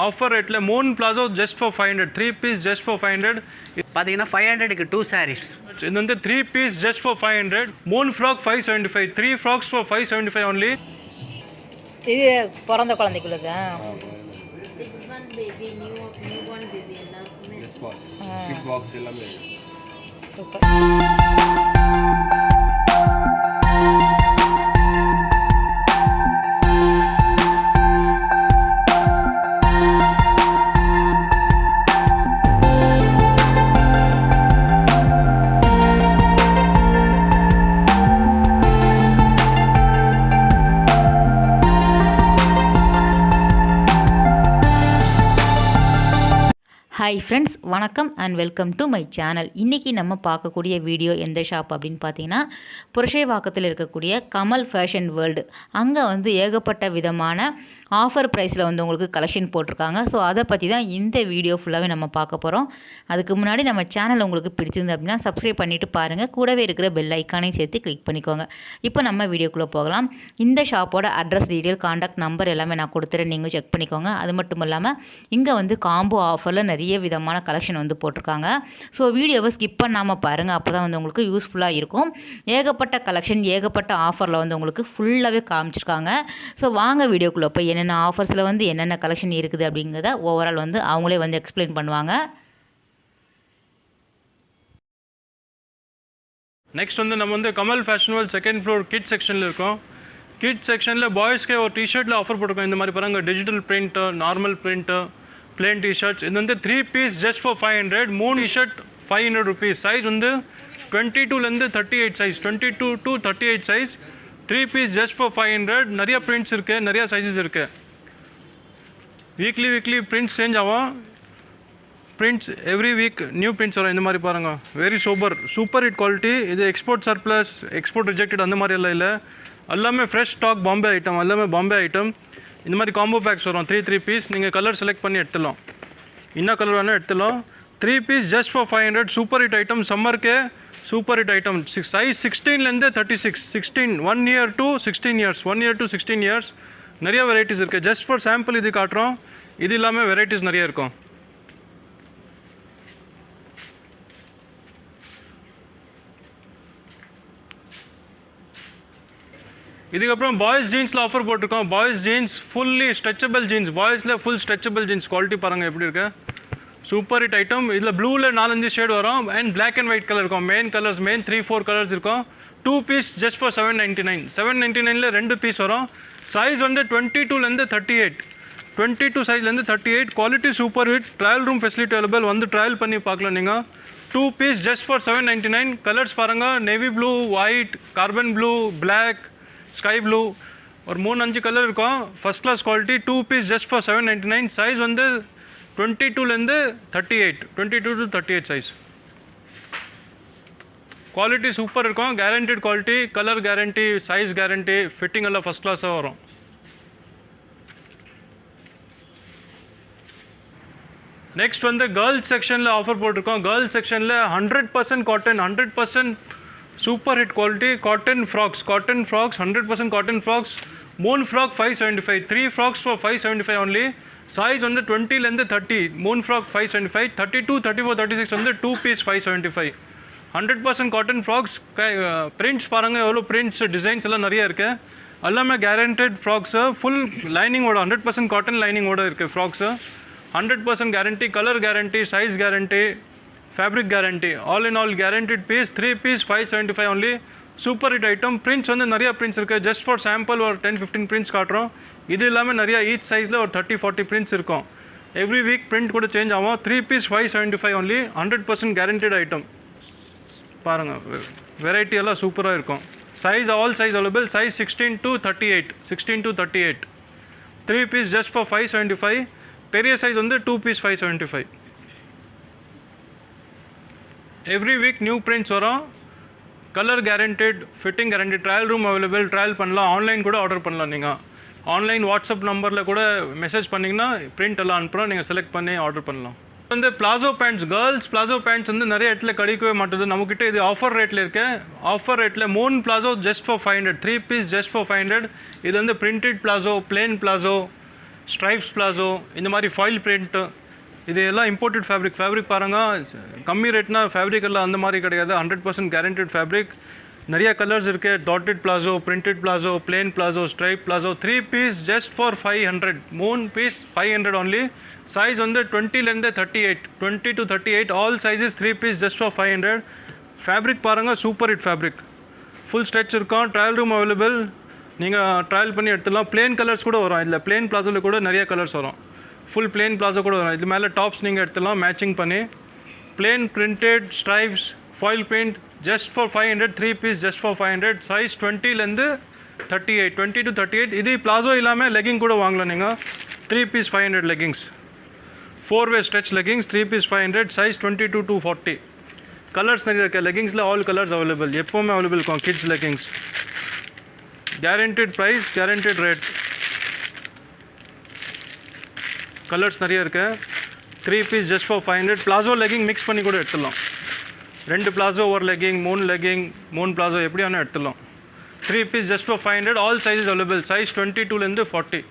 Offer ரேட்டில் 3 palazzo just for 500, 3 piece just for 500. பார்த்தீங்கன்னா 500க்கு 2 sarees. இது வந்து 3 piece just for 500, 3 frock 575, 3 frocks for 575 only. இது பிறந்த குழந்தைக்குள்ளது. சூப்பர். ஹாய் ஃப்ரெண்ட்ஸ், வணக்கம் and welcome to my channel. இன்றைக்கி நம்ம பார்க்கக்கூடிய வீடியோ எந்த ஷாப் அப்படின்னு பார்த்தீங்கன்னா புரஷைவாக்கத்தில் இருக்கக்கூடிய கமல் ஃபேஷன் வேர்ல்டு. அங்கே வந்து ஏகப்பட்ட விதமான ஆஃபர் ப்ரைஸில் வந்து உங்களுக்கு கலெக்ஷன் போட்டிருக்காங்க. ஸோ அதை பற்றி தான் இந்த வீடியோ ஃபுல்லாகவே நம்ம பார்க்க போகிறோம். அதுக்கு முன்னாடி நம்ம சேனல் உங்களுக்கு பிடிச்சிருந்து அப்படின்னா சப்ஸ்கிரைப் பண்ணிவிட்டு பாருங்கள். கூடவே இருக்கிற பெல் ஐக்கானையும் சேர்த்து கிளிக் பண்ணிக்கோங்க. இப்போ நம்ம வீடியோக்குள்ளே போகலாம். இந்த ஷாப்போட அட்ரஸ், டீட்டெயில், காண்டாக்ட் நம்பர் எல்லாமே நான் கொடுத்துறேன், நீங்கள் செக் பண்ணிக்கோங்க. அது மட்டும் இல்லாமல் இங்கே வந்து காம்போ ஆஃபரில் நிறைய விதமான கலெக்ஷன் வந்து போட்டிருக்காங்க. ஸோ வீடியோவை ஸ்கிப் பண்ணாமல் பாருங்கள், அப்போ தான் வந்து உங்களுக்கு யூஸ்ஃபுல்லாக இருக்கும். ஏகப்பட்ட கலெக்ஷன், ஏகப்பட்ட ஆஃபரில் வந்து உங்களுக்கு ஃபுல்லாகவே காமிச்சிருக்காங்க. ஸோ வாங்க வீடியோக்குள்ளே போய் என்னென்ன ஆஃபர்ஸில் வந்து என்னென்ன கலெக்ஷன் இருக்குது அப்படிங்கிறத ஓவரால் வந்து அவங்களே வந்து எக்ஸ்பிளைன் பண்ணுவாங்க. நெக்ஸ்ட் வந்து நம்ம வந்து Kamal fashion world second floor kid செக்ஷனில் இருக்கோம். கிட் செக்ஷனில் பாய்ஸ்க்கே ஒரு டிஷர்ட்டில் ஆஃபர் போட்டிருக்கோம். இந்த மாதிரி பாருங்கள், digital print, normal print, plain t-shirts. இது வந்து 3 piece just for 500, 3 t-shirt 500 rupees. Size வந்து 22லேருந்து 38 size, 22 to 38 size, 3 piece just for 500. நிறைய பிரிண்ட்ஸ் இருக்குது, நிறையா சைஸஸ் இருக்குது. வீக்லி பிரிண்ட்ஸ் சேஞ்ச் ஆகும். Prints every week new prints வரும். இந்த மாதிரி பாருங்கள், வெரி சூப்பர் ஹிட் குவாலிட்டி. இது எக்ஸ்போர்ட் சர்ப்ளஸ், எக்ஸ்போர்ட் ரிஜெக்டட் அந்த மாதிரி எல்லாம் இல்லை. எல்லாமே ஃப்ரெஷ் ஸ்டாக், பாம்பே ஐட்டம், எல்லாமே பாம்பே ஐட்டம். இந்த மாதிரி காம்போ பேக்ஸ் வரும், 3 பீஸ். நீங்கள் கலர் செலக்ட் பண்ணி எடுத்துடலாம், என்ன கலர் வேணால் எடுத்துடலாம். 3 piece just for 500. Super hit item, சம்மருக்கு சூப்பர் ஹிட் ஐட்டம். சைஸ் 16லேருந்து 36, 16, 1 year to 16 years, 1 year to 16 years. நிறைய வெரைட்டிஸ் இருக்குது. ஜஸ்ட் ஃபார் சாம்பிள் இது காட்டுறோம். இது இல்லாமல் வெரைட்டிஸ் நிறைய இருக்கும். இதுக்கப்புறம் பாய்ஸ் ஜீன்ஸில் ஆஃபர் போட்டிருக்கோம். Boys jeans fully stretchable jeans, பாய்ஸில் ஃபுல் ஸ்ட்ரெச்சபிள் ஜீன்ஸ். குவாலிட்டி பாருங்கள் எப்படி இருக்கு, சூப்பர் ஹிட் ஐட்டம். இதில் ப்ளூவில் 4-5 ஷேட் வரும் and black and white colour இருக்கும். மெயின் கலர்ஸ் 3-4 கலர்ஸ் இருக்கும். 2 பீஸ் ஜஸ்ட் ஃபார் 799. 799ல் 2 பீஸ் வரும். சைஸ் வந்து 22லேருந்து 38, 22 சைஸ்லேருந்து 38. Quality super hit. Trial room facility available, வந்து ட்ரையல் பண்ணி பார்க்கலாம் நீங்கள். 2 பீஸ் ஜஸ்ட் ஃபார் 799. கலர்ஸ் பாருங்கள், navy blue, white, carbon blue, black, sky blue, ஒரு 3-5 கலர் இருக்கும். First class quality. 2 piece just for 799. Size வந்து 22லேருந்து 38, 22 to 38 சைஸ். குவாலிட்டி சூப்பர் இருக்கும், guaranteed quality, colour guarantee, size guarantee, fitting எல்லாம் first கிளாஸாக வரும். Next வந்து கேர்ள்ஸ் செக்ஷனில் ஆஃபர் போட்டிருக்கோம். கேர்ள்ஸ் செக்ஷனில் 100% cotton, 100% super hit quality cotton frocks, 100% cotton frocks. 3 frock 575, 3 frocks for 575 only. Size வந்து 20லேருந்து 30, 3 ஃப்ராக் 575, 32, 34, 36 வந்து 2 பீஸ் 575. 100% cotton frocks. பிரிண்ட்ஸ் பாருங்கள், எவ்வளோ பிரிண்ட்ஸ், டிசைன்ஸ் எல்லாம் நிறைய இருக்குது. எல்லாமே கேரண்டட் ஃப்ராக்ஸு, ஃபுல் லைனிங்கோட, 100% காட்டன் லைனிங்கோட இருக்குது frocks. 100% guarantee, colour guarantee, size guarantee, fabric guarantee, all in all guaranteed piece. 3 piece 575 only. Super hit item. Prints வந்து நிறைய பிரிண்ட்ஸ் இருக்குது. ஜஸ்ட் ஃபார் சாம்பிள் ஒரு 10-15 பிரிண்ட்ஸ் காட்டுறோம். இது இல்லாமல் நிறைய ஈச் சைஸில் ஒரு 30-40 பிரிண்ட்ஸ் இருக்கும். எவ்ரி வீக் பிரிண்ட் கூட சேஞ்ச் ஆகும். 3 பீஸ் 575 ஒன்லி. 100% guaranteed item. பாருங்கள், வெரைட்டி எல்லாம் சூப்பராக இருக்கும். Size all size available. Size 16 to 38, 16 to 38. 3 piece just for 575. பெரிய சைஸ் வந்து 2 piece 575. Every week new prints வரும். Colour guaranteed, fitting guaranteed, trial room available, trial பண்ணலாம். ஆன்லைன் கூட ஆர்டர் பண்ணலாம். நீங்கள் ஆன்லைன் வாட்ஸ்அப் நம்பரில் கூட மெசேஜ் பண்ணிங்கன்னா பிரிண்ட் எல்லாம் அனுப்புகிறோம், நீங்கள் செலக்ட் பண்ணி ஆர்டர் பண்ணலாம். வந்து palazzo pants, girls palazzo pants வந்து நிறைய இடத்துல கிடைக்கவே மாட்டுது. நம்மக்கிட்ட இது ஆஃபர் ரேட்டில் இருக்கு. ஆஃபர் ரேட்டில் 3 palazzo just for 500, 3 piece just for 500. இது வந்து printed palazzo, plain palazzo, stripes palazzo, இந்த மாதிரி ஃபாயில் பிரிண்ட்டு, இது எல்லாம் இம்போர்ட்டட் ஃபேப்ரிக் பாருங்கள். கம்மி ரேட்னா ஃபேப்ரிக் எல்லாம் அந்த மாதிரி கிடையாது, 100% கேரண்டட் ஃபேப்ரிக். நிறைய கலர்ஸ் இருக்குது. Dotted palazzo, printed palazzo, plain palazzo, stripe palazzo. 3 piece just for 500. 3 piece 500 only. Size வந்து 20லேருந்து 38, 20 to 38 all sizes. 3 piece just for 500. Fabric பாருங்கள், super hit fabric. Full stretch இருக்கும். ட்ரையல் ரூம் அவைலபிள், நீங்கள் trial பண்ணி எடுத்துடலாம். Plane colours கூட வரும் இதில். பிளேன் பிளாசோவில் கூட நிறைய கலர்ஸ் வரும். ஃபுல் பிளேன் பிளாசோ கூட வரும். இது மேலே டாப்ஸ் நீங்கள் எடுத்துடலாம் மேட்சிங் பண்ணி. Plain printed stripes foil print just for 500. 3 piece just for 500. Size 20லேருந்து 38, 20 to 38. இது பிளாசோ இல்லாமல் லெகிங் கூட வாங்கலாம் நீங்கள். 3 piece 500 leggings. 4-way stretch leggings 3 piece 500. Size 22 to 40. Colours நிறைய இருக்குது லெகிங்ஸில். ஆல் கலர்ஸ் அவைலபிள், எப்போவுமே அவைலபிள் இருக்கும். Kids leggings, guaranteed price, guaranteed rate. Colours நிறைய இருக்குது. 3 piece just for 500. Palazzo legging mix பண்ணி கூட எடுத்துடலாம். 2 பிளாசோ ஒரு லெகிங், 3 லெகிங், 3 பிளாசோ எப்படி வேணால் எடுத்துடலாம். 3 piece just for 500. All sizes available. Size 22லேருந்து 40.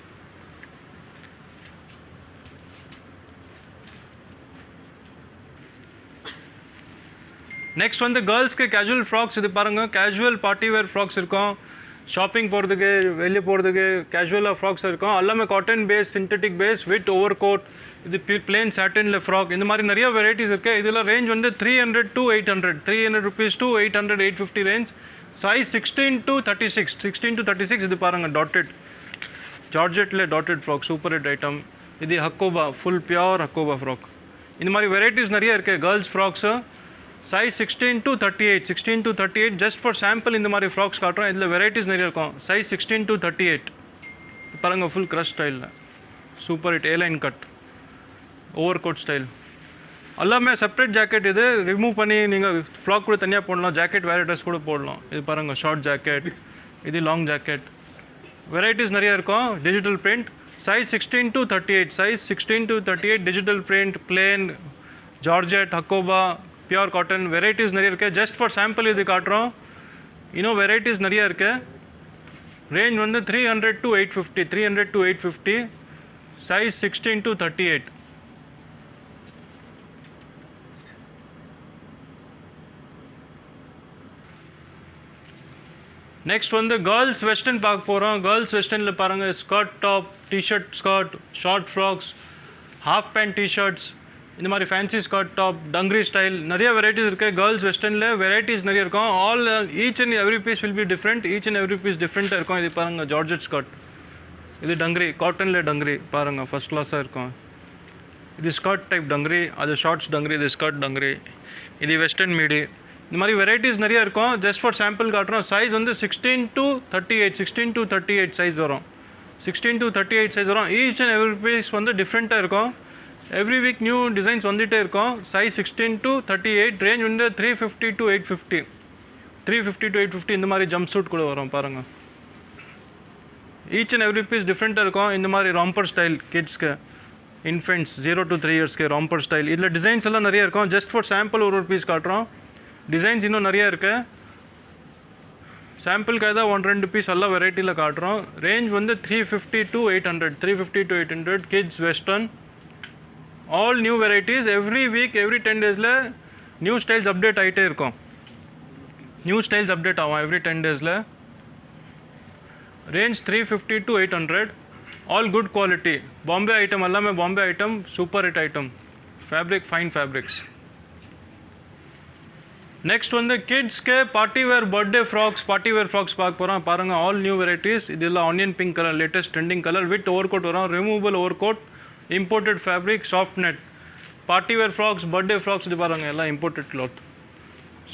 நெக்ஸ்ட் வந்து கேர்ள்ஸ்க்கு கேஷுவல் ஃப்ராக்ஸ். இது பாருங்கள், கேஷுவல் பார்ட்டி வேர் ஃப்ராக்ஸ் இருக்கும். ஷாப்பிங் போகிறதுக்கு, வெளியே போகிறதுக்கு கேஷுவலாக ஃப்ராக்ஸ் இருக்கும். எல்லாமே cotton base, synthetic base with over coat. இது பிளேன் சாட்டினில் ஃப்ராக். இந்த மாதிரி நிறைய வெரைட்டிஸ் இருக்குது. இதில் ரேஞ்ச் வந்து 300 to 800, 300 rupees to 800, 850 range. Size 16 to 36, 16 to 36. இது பாருங்கள், டாட்டட் ஜார்ஜெட்டில் dotted frock, super hit item. இது Hakoba, full pure Hakoba frock. இந்த மாதிரி வெரைட்டிஸ் நிறைய இருக்குது girls frocks. Size 16 to 38, 16 to 38. Just for sample இந்த மாதிரி ஃப்ராக்ஸ் காட்டுறோம். இதில் வெரைட்டிஸ் நிறைய இருக்கும். Size 16 to 38. பாருங்கள், ஃபுல் க்ரஷ் ஸ்டைலில் super hit A line cut over coat style. எல்லாமே செப்பரேட் ஜாக்கெட். இது ரிமூவ் பண்ணி நீங்கள் ஃப்ராக் கூட தனியாக போடலாம். ஜாக்கெட் வேறு ட்ரெஸ் கூட போடலாம். இது பாருங்கள், ஷார்ட் ஜாக்கெட், இது லாங் ஜாக்கெட். வெரைட்டிஸ் நிறைய இருக்கும். Digital print. Size 16 to 38, size 16 to 38. Digital print, plane, georgette, Hakoba, pure cotton. Varieties நிறைய இருக்குது. ஜஸ்ட் ஃபார் சாம்பிள் இது காட்டுறோம். இன்னும் வெரைட்டிஸ் நிறைய இருக்குது. ரேஞ்ச் வந்து 300 to 850, 300 to 850. Size 16 to 38. Next வந்து கேர்ள்ஸ் வெஸ்டர்ன் பார்க்க போகிறோம். கேர்ள்ஸ் வெஸ்டர்னில் பாருங்கள், skirt top, T-shirt skirt, short frocks, half pant T-shirts, இந்த மாதிரி fancy skirt top, dungaree style, நிறைய வெரைட்டிஸ் இருக்குது. கேர்ள்ஸ் வெஸ்டர்னில் வெரைட்டிஸ் நிறைய இருக்கும். All each and every piece will be different. Each and every piece டிஃப்ரெண்ட்டாக இருக்கும். இது பாருங்கள், ஜார்ஜெட் ஸ்கர்ட். இது டங்ரி, காட்டனில் டங்ரி பாருங்கள், ஃபஸ்ட் கிளாஸாக இருக்கும். இது ஸ்கர்ட் டைப் டங்ரி, அது ஷார்ட்ஸ் டங்ரி, இது ஸ்கர்ட் டங்ரி, இது வெஸ்டர்ன் மீடி. இந்த மாதிரி வெரைட்டிஸ் நிறைய இருக்கும். ஜஸ்ட் ஃபார் சாம்பிள் காட்டுறோம். சைஸ் வந்து 16 to 38, 16 to 38 சைஸ் வரும். 16 to 38 சைஸ் வரும். ஈச் அண்ட் எவ்ரி பீஸ் வந்து டிஃப்ரெண்ட்டாக இருக்கும். எவ்ரி வீக் நியூ டிசைன்ஸ் வந்துகிட்டே இருக்கும். Size 16 to 38. ரேஞ்ச் வந்து 350 to 850, 350 to 850. இந்த மாதிரி ஜம்ப் சூட் கூட வரும் பாருங்கள். ஈச் அண்ட் எவ்ரி பீஸ் டிஃப்ரெண்ட்டாக இருக்கும். இந்த மாதிரி ராம்பர் ஸ்டைல் கிட்ஸ்க்கு, இன்ஃபென்ட்ஸ் 0 to 3 இயர்ஸ்க்கு ராம்பர் ஸ்டைல். இதில் டிசைன்ஸ் எல்லாம் நிறைய இருக்கும். ஜஸ்ட் ஃபார் சாம்பிள் ஒரு பீஸ் காட்டுறோம். டிசைன்ஸ் இன்னும் நிறைய இருக்குது. சாம்பிளுக்காக தான் 1-2 பீஸ் எல்லாம் வெரைட்டியில் காட்டுறோம். ரேஞ்ச் வந்து 350 to 800, 350 to 800. Kids western, all new varieties. Every week, every 10 டேஸில் நியூ ஸ்டைல்ஸ் அப்டேட் ஆகிட்டே இருக்கும். நியூ ஸ்டைல்ஸ் அப்டேட் ஆகும் எவ்ரி 10 டேஸில். Range 350 to 800. All good quality. Bombay item எல்லாமே Bombay item, super hit item. Fabric fine fabrics. Next வந்து கிட்ஸ்க்கு party wear birthday frocks, party wear frocks பார்க்க போகிறோம். பாருங்கள், ஆல் நியூ வெரைட்டிஸ். இதில் onion pink colour, latest trending colour with over coat வரும். Removable over coat, imported fabric, soft net. Party wear frocks, birthday frocks. இது பாருங்கள், எல்லாம் imported cloth,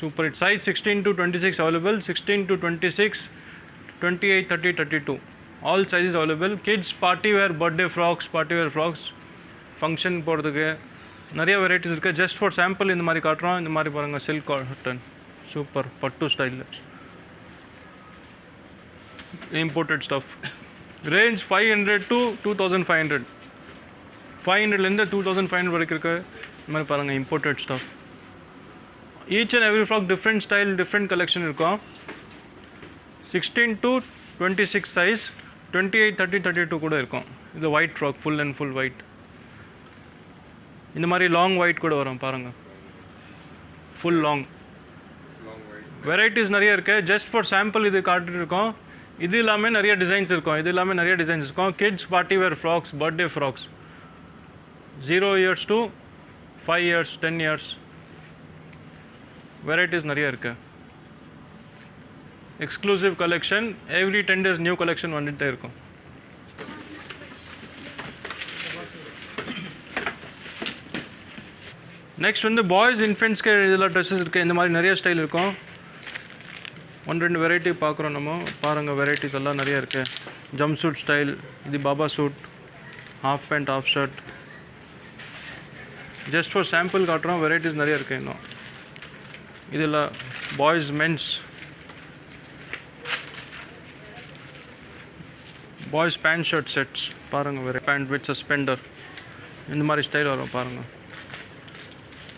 super hit. Size 16 to 26 available. 16 to 26, 28, 30, 32. All sizes available. Kids party wear birthday frocks, party wear frocks, function போகிறதுக்கு நிறைய varieties இருக்குது. Just for sample இந்த மாதிரி காட்டுறோம். இந்த மாதிரி பாருங்கள், சில்க் காட்டன், சூப்பர் பட்டு ஸ்டைலில் இம்போர்ட்டட் ஸ்டஃப். ரேஞ்ச் 500 to 2500, 500லேருந்து 2500 வரைக்கும் இருக்குது. இந்த மாதிரி பாருங்கள், imported stuff. Each and every frock different style, different collection இருக்கும். 16 to 26 சைஸ், 28, 30, 32 கூட இருக்கும். இது white frock, full and full white. இந்த மாதிரி லாங் ஒயிட் கூட வரும் பாருங்கள், ஃபுல் லாங். வெரைட்டிஸ் நிறைய இருக்குது. ஜஸ்ட் ஃபார் சாம்பிள் இது காட்டிருக்கோம். இது இல்லாமல் நிறைய டிசைன்ஸ் இருக்கும். Kids party wear frocks, birthday frocks, 0 years to 5 years, 10 years. Varieties நிறைய இருக்குது. Exclusive collection. Every 10 days new collection வந்துகிட்டே இருக்கும். நெக்ஸ்ட் வந்து பாய்ஸ் இன்ஃபென்ட்ஸ்க்கு இதில் ட்ரெஸ்ஸஸ் இருக்குது. இந்த மாதிரி நிறைய ஸ்டைல் இருக்கும். 1-2 வெரைட்டி பார்க்குறோம் நம்ம. பாருங்கள், வெரைட்டிஸ் எல்லாம் நிறைய இருக்குது. ஜம்ப் சூட் ஸ்டைல், இது baba suit, half pant, half shirt. Just for sample காட்டுறோம். வெரைட்டிஸ் நிறைய இருக்குது இன்னும். இதில் boys mens, boys pant shirt sets பாருங்கள். பேண்ட் வித் சஸ்பெண்டர், இந்த மாதிரி ஸ்டைல் வரும் பாருங்கள்.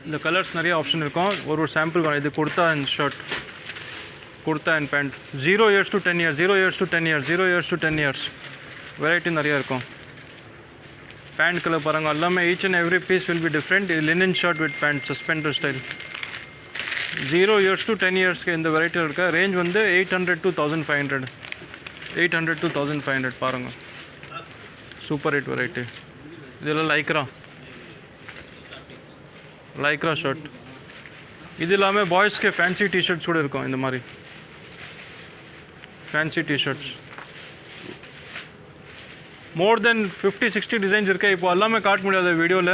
இந்த கலர்ஸ் நிறைய ஆப்ஷன் இருக்கும். ஒரு சாம்பிள் வரும். இது kurta and shirt, kurta and pant. 0 years to 10 years, 0 years to 10 years, 0 years to 10 years. Variety நிறையா இருக்கும். பேண்ட் கலர் பாருங்கள். எல்லாமே each and every piece will be different. இது linen shirt with pant, suspender style. 0 years to 10 yearsக்கு இந்த வெரைட்டியில் இருக்க. Range வந்து 800 to 1500, 800 to 1500 பாருங்கள். Super hit variety. இதெல்லாம் லைக்ரா ஷர்ட். இது இல்லாமல் பாய்ஸ்க்கு ஃபேன்சி டிஷர்ட்ஸ் கூட இருக்கும். இந்த மாதிரி ஃபேன்சி டிஷர்ட்ஸ் மோர் தென் 50-60 டிசைன்ஸ் இருக்குது. இப்போ எல்லாமே காட்ட முடியாத வீடியோவில்.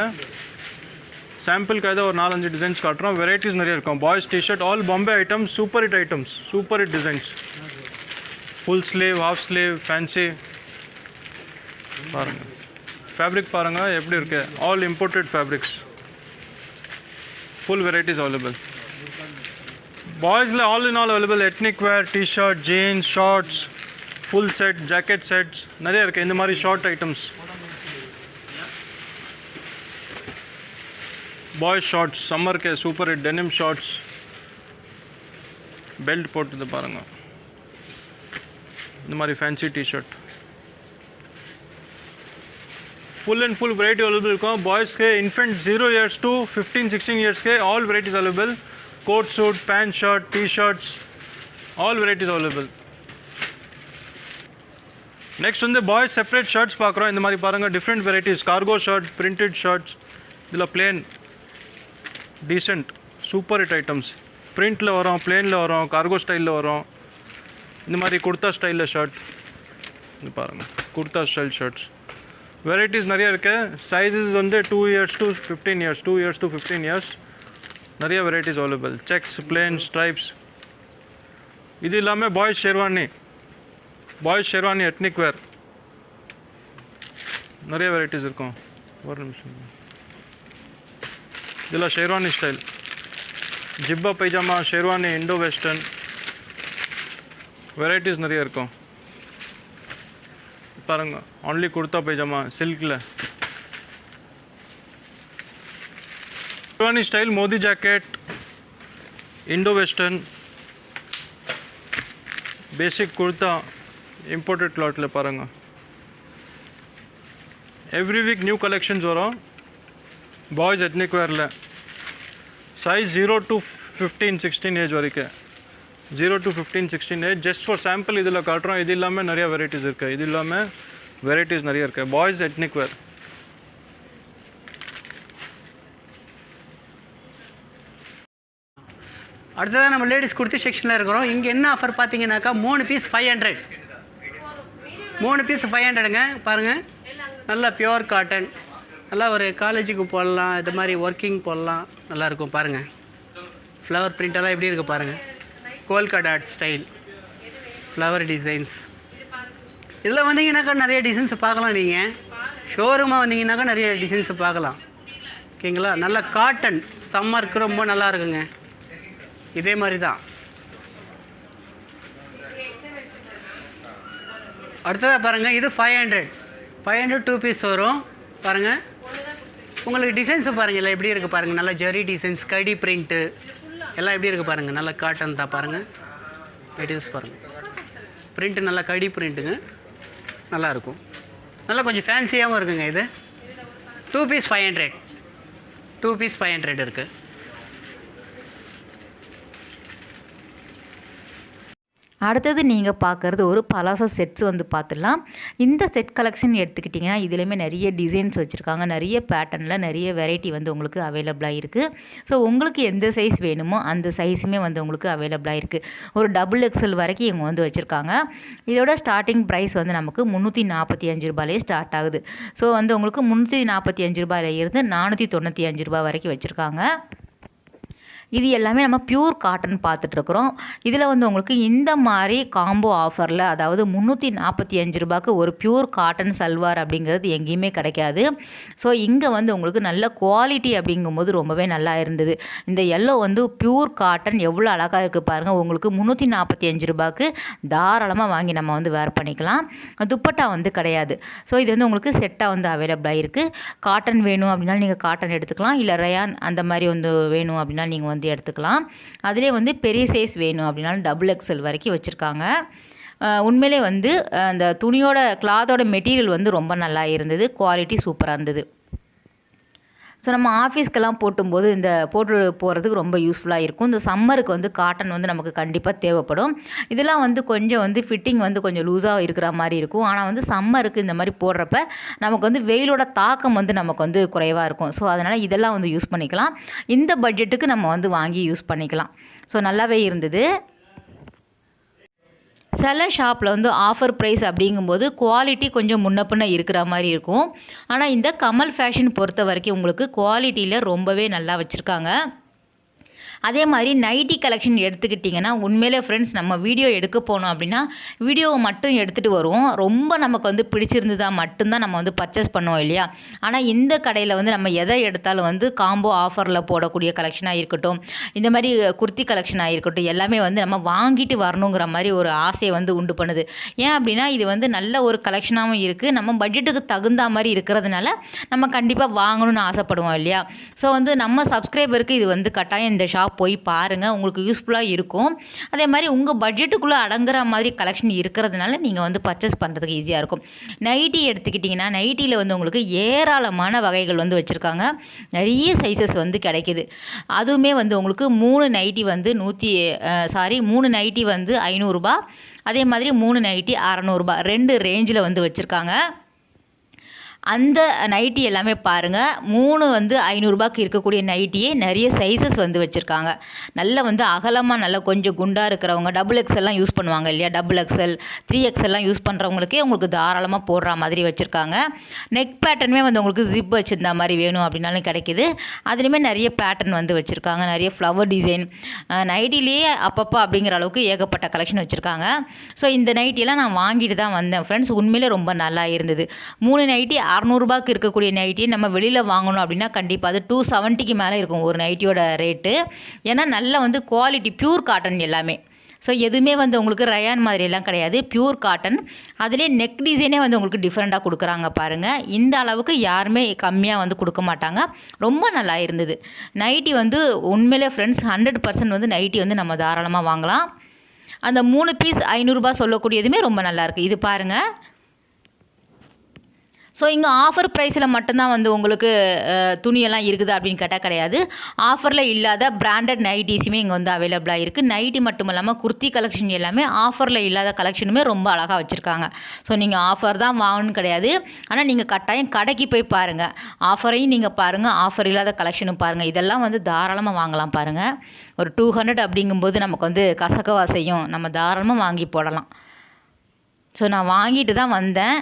சாம்பிளுக்கு ஏதோ ஒரு 4-5 டிசைன்ஸ் காட்டுறோம். வெரைட்டிஸ் நிறைய இருக்கும். Boys T-shirt, all Bombay items, super hit items, super hit designs. Full sleeve, half sleeve, fancy பாருங்கள். ஃபேப்ரிக் பாருங்கள் எப்படி இருக்குது. All imported fabrics. Full varieties available. Boys all in all available. Ethnic wear, t-shirt, jeans, shorts, full set, jacket sets. நிறைய இருக்கு. இந்த மாதிரி short items. Boys shorts, சம்மருக்கு super hit denim shorts. Belt போட்டுது பாருங்க. இந்த மாதிரி fancy T-shirt. Full and full variety available இருக்கும். பாய்ஸ்க்கு இன்ஃபென்ட் 0 years to 15-16 yearsக்கு all varieties available. Coat suit, pant shirt, T-shirts, all varieties available. Next வந்து boys separate shirts பார்க்குறோம். இந்த மாதிரி பாருங்கள், different varieties. Cargo shirt, printed shirts, இதில் plain decent super hit items. பிரிண்டில் வரும், பிளேனில் வரும், கார்கோ ஸ்டைலில் வரும். இந்த மாதிரி குர்தா ஸ்டைலில் ஷர்ட். இது பாருங்கள், குர்தா ஸ்டைல் ஷர்ட்ஸ். வெரைட்டிஸ் நிறைய இருக்குது. சைஸஸ் வந்து 2 years to 15 years, 2 years to 15 years. நிறைய varieties available. Sex, plane, stripes. இது இல்லாமல் பாய்ஸ் ஷெர்வானி, எத்னிக் வேர், நிறைய வெரைட்டிஸ் இருக்கும். ஒரு நிமிஷம். இதில் ஷெர்வானி ஸ்டைல், ஜிப்பா pyjama, sherwani, Indo western, varieties நிறைய இருக்கும். பாருங்க, ஒன்லி குர்தா பைஜாமா சில்கில். Sherwani style, Modi jacket, Indo western, basic kurta, imported கிளாத்தில் பாருங்கள். எவ்ரி வீக் நியூ கலெக்ஷன்ஸ் வரும். பாய்ஸ் எத்னிக் வேரில் சைஸ் 0 to 15-16 ஏஜ் வரைக்கும். 0 to 15-16 age. Just for sample இதில் காட்டுறோம். இது இல்லாமல் நிறையா வெரைட்டிஸ் இருக்குது. இது இல்லாமல் வெரைட்டிஸ் நிறைய இருக்குது. பாய்ஸ் எத்னிக் வேர். அடுத்ததாக நம்ம லேடிஸ் குர்த்தி செக்ஷனில் இருக்கிறோம். இங்கே என்ன ஆஃபர் பார்த்தீங்கன்னாக்கா 3 பீஸ் 500. 3 பீஸ் 500ங்க. பாருங்கள், நல்லா பியோர் காட்டன். நல்லா ஒரு காலேஜுக்கு போடலாம், இது மாதிரி ஒர்க்கிங் போடலாம், நல்லாயிருக்கும். பாருங்கள், ஃப்ளவர் பிரிண்டெல்லாம் எப்படி இருக்குது பாருங்கள். கோல்கா டாட் ஸ்டைல், ஃப்ளவர் டிசைன்ஸ். இதில் வந்தீங்கன்னாக்கா நிறைய டிசைன்ஸ் பார்க்கலாம். நீங்கள் ஷோரூமாக வந்தீங்கன்னாக்கா நிறைய டிசைன்ஸ் பார்க்கலாம். ஓகேங்களா? நல்ல காட்டன், சம்மருக்கு ரொம்ப நல்லா இருக்குங்க. இதே மாதிரி தான். அடுத்ததாக பாருங்கள், இது 500 2 பீஸ் வரும். பாருங்கள், உங்களுக்கு டிசைன்ஸு பாருங்கள். இல்லை எப்படி இருக்குது பாருங்கள். நல்லா ஜெரி டிசைன்ஸ், கடி பிரிண்ட்டு எல்லாம் எப்படி இருக்குது பாருங்கள். நல்லா காட்டன் தான் பாருங்கள். மெட்டீரியல்ஸ் பாருங்கள். பிரிண்ட்டு நல்லா கடி பிரிண்ட்டுங்க, நல்லாயிருக்கும். நல்லா கொஞ்சம் ஃபேன்சியாகவும் இருக்குங்க இது. 2 பீஸ் 500. 2 பீஸ் 500 இருக்குது. அடுத்தது நீங்கள் பார்க்குறது ஒரு பலாசோ செட்ஸ் வந்து பார்த்துடலாம். இந்த செட் கலெக்ஷன் எடுத்துக்கிட்டிங்கன்னா இதுலேயுமே நிறைய டிசைன்ஸ் வச்சுருக்காங்க, நிறைய பேட்டர்னில் நிறைய வெரைட்டி வந்து உங்களுக்கு அவைலபிளாக இருக்குது. ஸோ உங்களுக்கு எந்த சைஸ் வேணுமோ அந்த சைஸுமே வந்து உங்களுக்கு அவைலபிளாக இருக்குது. ஒரு XXL வரைக்கும் இவங்க வந்து வச்சுருக்காங்க. இதோட ஸ்டார்டிங் ப்ரைஸ் வந்து நமக்கு 345 ரூபாயிலே ஸ்டார்ட் ஆகுது. ஸோ வந்து உங்களுக்கு 345 ரூபாயில இருந்து 495 ரூபாய் வரைக்கும் வச்சுருக்காங்க. இது எல்லாமே நம்ம பியூர் காட்டன் பார்த்துட்ருக்குறோம். இதில் வந்து உங்களுக்கு இந்த மாதிரி காம்போ ஆஃபரில், அதாவது 345 ரூபாய்க்கு ஒரு பியூர் காட்டன் சல்வார் அப்படிங்கிறது எங்கேயுமே கிடைக்காது. ஸோ இங்கே வந்து உங்களுக்கு நல்ல குவாலிட்டி அப்படிங்கும்போது ரொம்பவே நல்லா இருந்தது. இந்த எல்லோ வந்து பியூர் காட்டன் எவ்வளோ அழகாக இருக்குது பாருங்கள். உங்களுக்கு 345 ரூபாய்க்கு தாராளமாக வாங்கி நம்ம வந்து வேர் பண்ணிக்கலாம். துப்பட்டா வந்து கிடையாது. ஸோ இது வந்து உங்களுக்கு செட்டாக வந்து அவைலபிளாக இருக்குது. காட்டன் வேணும் அப்படின்னாலும் நீங்கள் காட்டன் எடுத்துக்கலாம், இல்லை ரயான் அந்த மாதிரி வந்து வேணும் அப்படின்னா நீங்கள் வந்து எடுத்துக்கலாம். அதிலே வந்து பெரிய சைஸ் வேணும் அப்படின்னாலும் XXL வரைக்கும் வச்சுருக்காங்க. உண்மையிலே வந்து அந்த துணியோட கிளாத்தோட மெட்டீரியல் வந்து ரொம்ப நல்லா இருந்தது, குவாலிட்டி சூப்பராக இருந்தது. ஸோ நம்ம ஆஃபீஸ்க்கெல்லாம் போட்டும்போது இந்த போட்டு போகிறதுக்கு ரொம்ப யூஸ்ஃபுல்லாக இருக்கும். இந்த சம்மருக்கு வந்து காட்டன் வந்து நமக்கு கண்டிப்பாக தேவைப்படும். இதெல்லாம் வந்து கொஞ்சம் வந்து ஃபிட்டிங் வந்து கொஞ்சம் லூஸாக இருக்கிற மாதிரி இருக்கும். ஆனால் வந்து சம்மருக்கு இந்த மாதிரி போடுறப்ப நமக்கு வந்து வெயிலோட தாக்கம் வந்து நமக்கு வந்து குறைவாக இருக்கும். ஸோ அதனால் இதெல்லாம் வந்து யூஸ் பண்ணிக்கலாம். இந்த பட்ஜெட்டுக்கு நம்ம வந்து வாங்கி யூஸ் பண்ணிக்கலாம். ஸோ நல்லாவே இருந்தது. சில ஷாப்பில் வந்து ஆஃபர் ப்ரைஸ் அப்படிங்கும்போது குவாலிட்டி கொஞ்சம் முன்ன பின்ன இருக்கிற மாதிரி இருக்கும். ஆனால் இந்த கமல் ஃபேஷன் பொறுத்த வரைக்கும் உங்களுக்கு குவாலிட்டியில் ரொம்பவே நல்லா வச்சுருக்காங்க. அதே மாதிரி நைட்டி கலெக்ஷன் எடுத்துக்கிட்டிங்கன்னா உண்மையிலே ஃப்ரெண்ட்ஸ், நம்ம வீடியோ எடுக்க போனோம் அப்படின்னா வீடியோவை மட்டும் எடுத்துகிட்டு வருவோம். ரொம்ப நமக்கு வந்து பிடிச்சிருந்ததா மட்டும்தான் நம்ம வந்து பர்ச்சேஸ் பண்ணுவோம் இல்லையா. ஆனால் இந்த கடையில் வந்து நம்ம எதை எடுத்தாலும் வந்து காம்போ ஆஃபரில் போடக்கூடிய கலெக்ஷனாக இருக்கட்டும், இந்த மாதிரி குர்த்தி கலெக்ஷனாக இருக்கட்டும், எல்லாமே வந்து நம்ம வாங்கிட்டு வரணுங்கிற மாதிரி ஒரு ஆசையை வந்து உண்டு பண்ணுது. ஏன் அப்படின்னா இது வந்து நல்ல ஒரு கலெக்ஷனாகவும் இருக்குது, நம்ம பட்ஜெட்டுக்கு தகுந்த மாதிரி இருக்கிறதுனால நம்ம கண்டிப்பாக வாங்கணும்னு ஆசைப்படுவோம் இல்லையா. ஸோ வந்து நம்ம சப்ஸ்கிரைபருக்கு இது வந்து கட்டாயம் இந்த ஷாப் போய் பாருங்கள், உங்களுக்கு யூஸ்ஃபுல்லாக இருக்கும். அதே மாதிரி உங்கள் பட்ஜெட்டுக்குள்ளே அடங்குற மாதிரி கலெக்ஷன் இருக்கிறதுனால நீங்கள் வந்து பர்ச்சேஸ் பண்ணுறதுக்கு ஈஸியாக இருக்கும். நைட்டி எடுத்துக்கிட்டிங்கன்னா நைட்டியில் வந்து உங்களுக்கு ஏராளமான வகைகள் வந்து வச்சுருக்காங்க, நிறைய சைஸஸ் வந்து கிடைக்கிது. அதுவுமே வந்து உங்களுக்கு 3 நைட்டி வந்து 3 நைட்டி வந்து 500 ரூபா, அதே மாதிரி 3 நைட்டி 600 ரூபா, 2 ரேஞ்சில் வந்து வச்சுருக்காங்க. அந்த நைட்டி எல்லாமே பாருங்கள், 3 வந்து 500 ரூபாய்க்கு இருக்கக்கூடிய நைட்டியே நிறைய சைஸஸ் வந்து வச்சுருக்காங்க. நல்ல வந்து அகலமாக நல்லா கொஞ்சம் குண்டாக இருக்கிறவங்க XXLலாம் யூஸ் பண்ணுவாங்க இல்லையா, XXL 3XLலாம் யூஸ் பண்ணுறவங்களுக்கே உங்களுக்கு தாராளமாக போடுற மாதிரி வச்சுருக்காங்க. நெக் பேட்டர்னுமே வந்து உங்களுக்கு ஜிப் வச்சுருந்த மாதிரி வேணும் அப்படின்னாலும் கிடைக்கிது. அதுலேயுமே நிறைய பேட்டர்ன் வந்து வச்சுருக்காங்க, நிறைய ஃப்ளவர் டிசைன் நைட்டிலேயே அப்பப்போ அப்படிங்கிற அளவுக்கு ஏகப்பட்ட கலெக்ஷன் வச்சுருக்காங்க. ஸோ இந்த நைட்டியெல்லாம் நான் வாங்கிட்டு தான் வந்தேன் ஃப்ரெண்ட்ஸ். உண்மையிலே ரொம்ப நல்லா இருந்தது. 3 நைட்டி 600 ரூபாய்க்கு இருக்கக்கூடிய நைட்டியை நம்ம வெளியில் வாங்கணும் அப்படின்னா கண்டிப்பாக அது 270க்கு மேலே இருக்கும் ஒரு நைட்டியோட ரேட்டு. ஏன்னா நல்லா வந்து குவாலிட்டி பியூர் காட்டன் எல்லாமே. ஸோ எதுவுமே வந்து உங்களுக்கு ரயான் மாதிரியெல்லாம் கிடையாது, பியூர் காட்டன். அதிலே நெக் டிசைனே வந்து உங்களுக்கு டிஃப்ரெண்ட்டாக கொடுக்குறாங்க பாருங்கள். இந்த அளவுக்கு யாருமே கம்மியாக வந்து கொடுக்க மாட்டாங்க. ரொம்ப நல்லா இருந்தது. நைட்டி வந்து உண்மையிலே ஃப்ரெண்ட்ஸ் 100% வந்து நைட்டி வந்து நம்ம தாராளமாக வாங்கலாம். அந்த 3 பீஸ் 500 ரூபாய் சொல்லக்கூடியதுமே ரொம்ப நல்லாயிருக்கு. இது பாருங்கள். ஸோ இங்கே ஆஃபர் ப்ரைஸில் மட்டும்தான் வந்து உங்களுக்கு துணியெல்லாம் இருக்குது அப்படின்னு கேட்டால் கிடையாது. ஆஃபரில் இல்லாத பிராண்டட் நைட்டிஸுமே இங்கே வந்து அவைலபிளாக இருக்குது. நைட்டி மட்டும் இல்லாமல் குர்த்தி கலெக்ஷன் எல்லாமே ஆஃபரில் இல்லாத கலெக்ஷனுமே ரொம்ப அழகாக வச்சுருக்காங்க. ஸோ நீங்கள் ஆஃபர் தான் வாங்கணும்னு கிடையாது, ஆனால் நீங்கள் கட்டாயம் கடைக்கு போய் பாருங்கள், ஆஃபரையும் நீங்கள் பாருங்கள், ஆஃபர் இல்லாத கலெக்ஷனும் பாருங்கள். இதெல்லாம் வந்து தாராளமாக வாங்கலாம் பாருங்கள். ஒரு 200 அப்படிங்கும்போது நமக்கு வந்து கசக்கவா செய்யும், நம்ம தாராளமாக வாங்கி போடலாம். ஸோ நான் வாங்கிட்டு தான் வந்தேன்.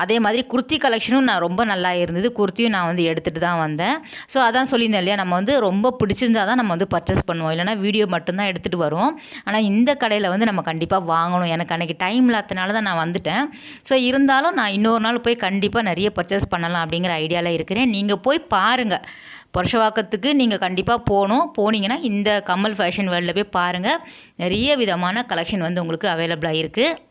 அதே மாதிரி குர்த்தி கலெக்ஷனும் நான் ரொம்ப நல்லா இருந்தது, குர்த்தியும் நான் வந்து எடுத்துகிட்டு தான் வந்தேன். ஸோ அதான் சொல்லியிருந்தேன் இல்லையா, நம்ம வந்து ரொம்ப பிடிச்சிருந்தா தான் நம்ம வந்து பர்ச்சேஸ் பண்ணுவோம், இல்லைனா வீடியோ மட்டும்தான் எடுத்துகிட்டு வருவோம். ஆனால் இந்த கடையில் வந்து நம்ம கண்டிப்பாக வாங்கணும். எனக்கு அன்றைக்கி டைம் இல்லாதனால தான் நான் வந்துட்டேன். ஸோ இருந்தாலும் நான் இன்னொரு நாள் போய் கண்டிப்பாக நிறைய பர்ச்சேஸ் பண்ணலாம் அப்படிங்கிற ஐடியாவில் இருக்கிறேன். நீங்கள் போய் பாருங்கள், புருஷவாக்கத்துக்கு நீங்கள் கண்டிப்பாக போனீங்கன்னா இந்த கமல் ஃபேஷன் வேர்ல்டில் போய் பாருங்கள். நிறைய விதமான கலெக்ஷன் வந்து உங்களுக்கு அவைலபிளாக இருக்குது.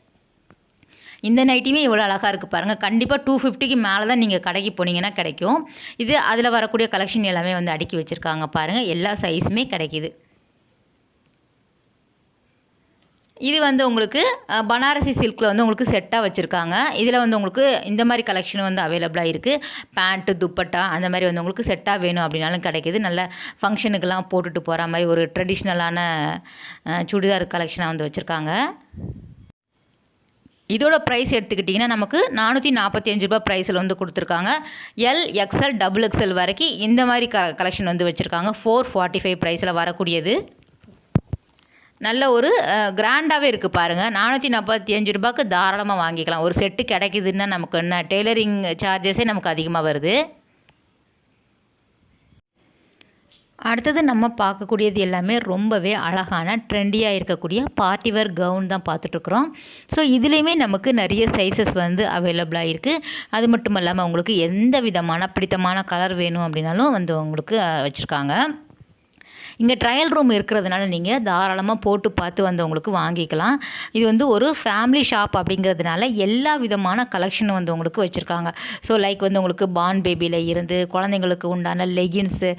இந்த நைட்டியுமே எவ்வளோ அழகாக இருக்குது பாருங்கள். கண்டிப்பாக 250க்கு மேலே தான் நீங்கள் கடைக்கு போனீங்கன்னா கிடைக்கும். இது அதில் வரக்கூடிய கலெக்ஷன் எல்லாமே வந்து அடுக்கி வச்சுருக்காங்க பாருங்கள். எல்லா சைஸுமே கிடைக்கிது. இது வந்து உங்களுக்கு பனாரசி சில்கில் வந்து உங்களுக்கு செட்டாக வச்சுருக்காங்க. இதில் வந்து உங்களுக்கு இந்த மாதிரி கலெக்ஷன் வந்து அவைலபிளாக இருக்குது. பேண்ட்டு, துப்பட்டா அந்த மாதிரி வந்து உங்களுக்கு செட்டாக வேணும் அப்படின்னாலும் கிடைக்கிது. நல்ல ஃபங்க்ஷனுக்கெல்லாம் போட்டுட்டு போகிற மாதிரி ஒரு ட்ரெடிஷ்னலான சுடிதார் கலெக்ஷனாக வந்து வச்சுருக்காங்க. இதோட ப்ரைஸ் எடுத்துக்கிட்டிங்கன்னா நமக்கு ₹445 ப்ரைஸில் வந்து கொடுத்துருக்காங்க. எல், எக்ஸ்எல், XXL வரைக்கும் இந்த மாதிரி கலெக்ஷன் வந்து வச்சுருக்காங்க. 445 ப்ரைஸில் வரக்கூடியது. நல்ல ஒரு கிராண்டாகவே இருக்குது பாருங்கள். ₹445 தாராளமாக வாங்கிக்கலாம். ஒரு செட்டு கிடைக்குதுன்னா நமக்கு என்ன டெய்லரிங் சார்ஜஸே நமக்கு அதிகமாக வருது. அடுத்தது நம்ம பார்க்கக்கூடியது எல்லாமே ரொம்பவே அழகான ட்ரெண்டியாக இருக்கக்கூடிய பார்ட்டிவேர் கவுன் தான் பார்த்துட்ருக்குறோம். ஸோ இதுலேயுமே நமக்கு நிறைய சைஸஸ் வந்து அவைலபிளாக இருக்குது. அது மட்டும் இல்லாமல் உங்களுக்கு எந்த விதமான பிடித்தமான கலர் வேணும் அப்படின்னாலும் வந்து உங்களுக்கு வச்சுருக்காங்க. இங்கே ட்ரையல் ரூம் இருக்கிறதுனால நீங்கள் தாராளமாக போட்டு பார்த்து வந்து உங்களுக்கு வாங்கிக்கலாம். இது வந்து ஒரு ஃபேமிலி ஷாப் அப்படிங்கிறதுனால எல்லா விதமான கலெக்ஷனும் வந்து உங்களுக்கு வச்சுருக்காங்க. ஸோ லைக் வந்து உங்களுக்கு பார்ன் பேபியில் இருந்து குழந்தைங்களுக்கு உண்டான லெகின்ஸு,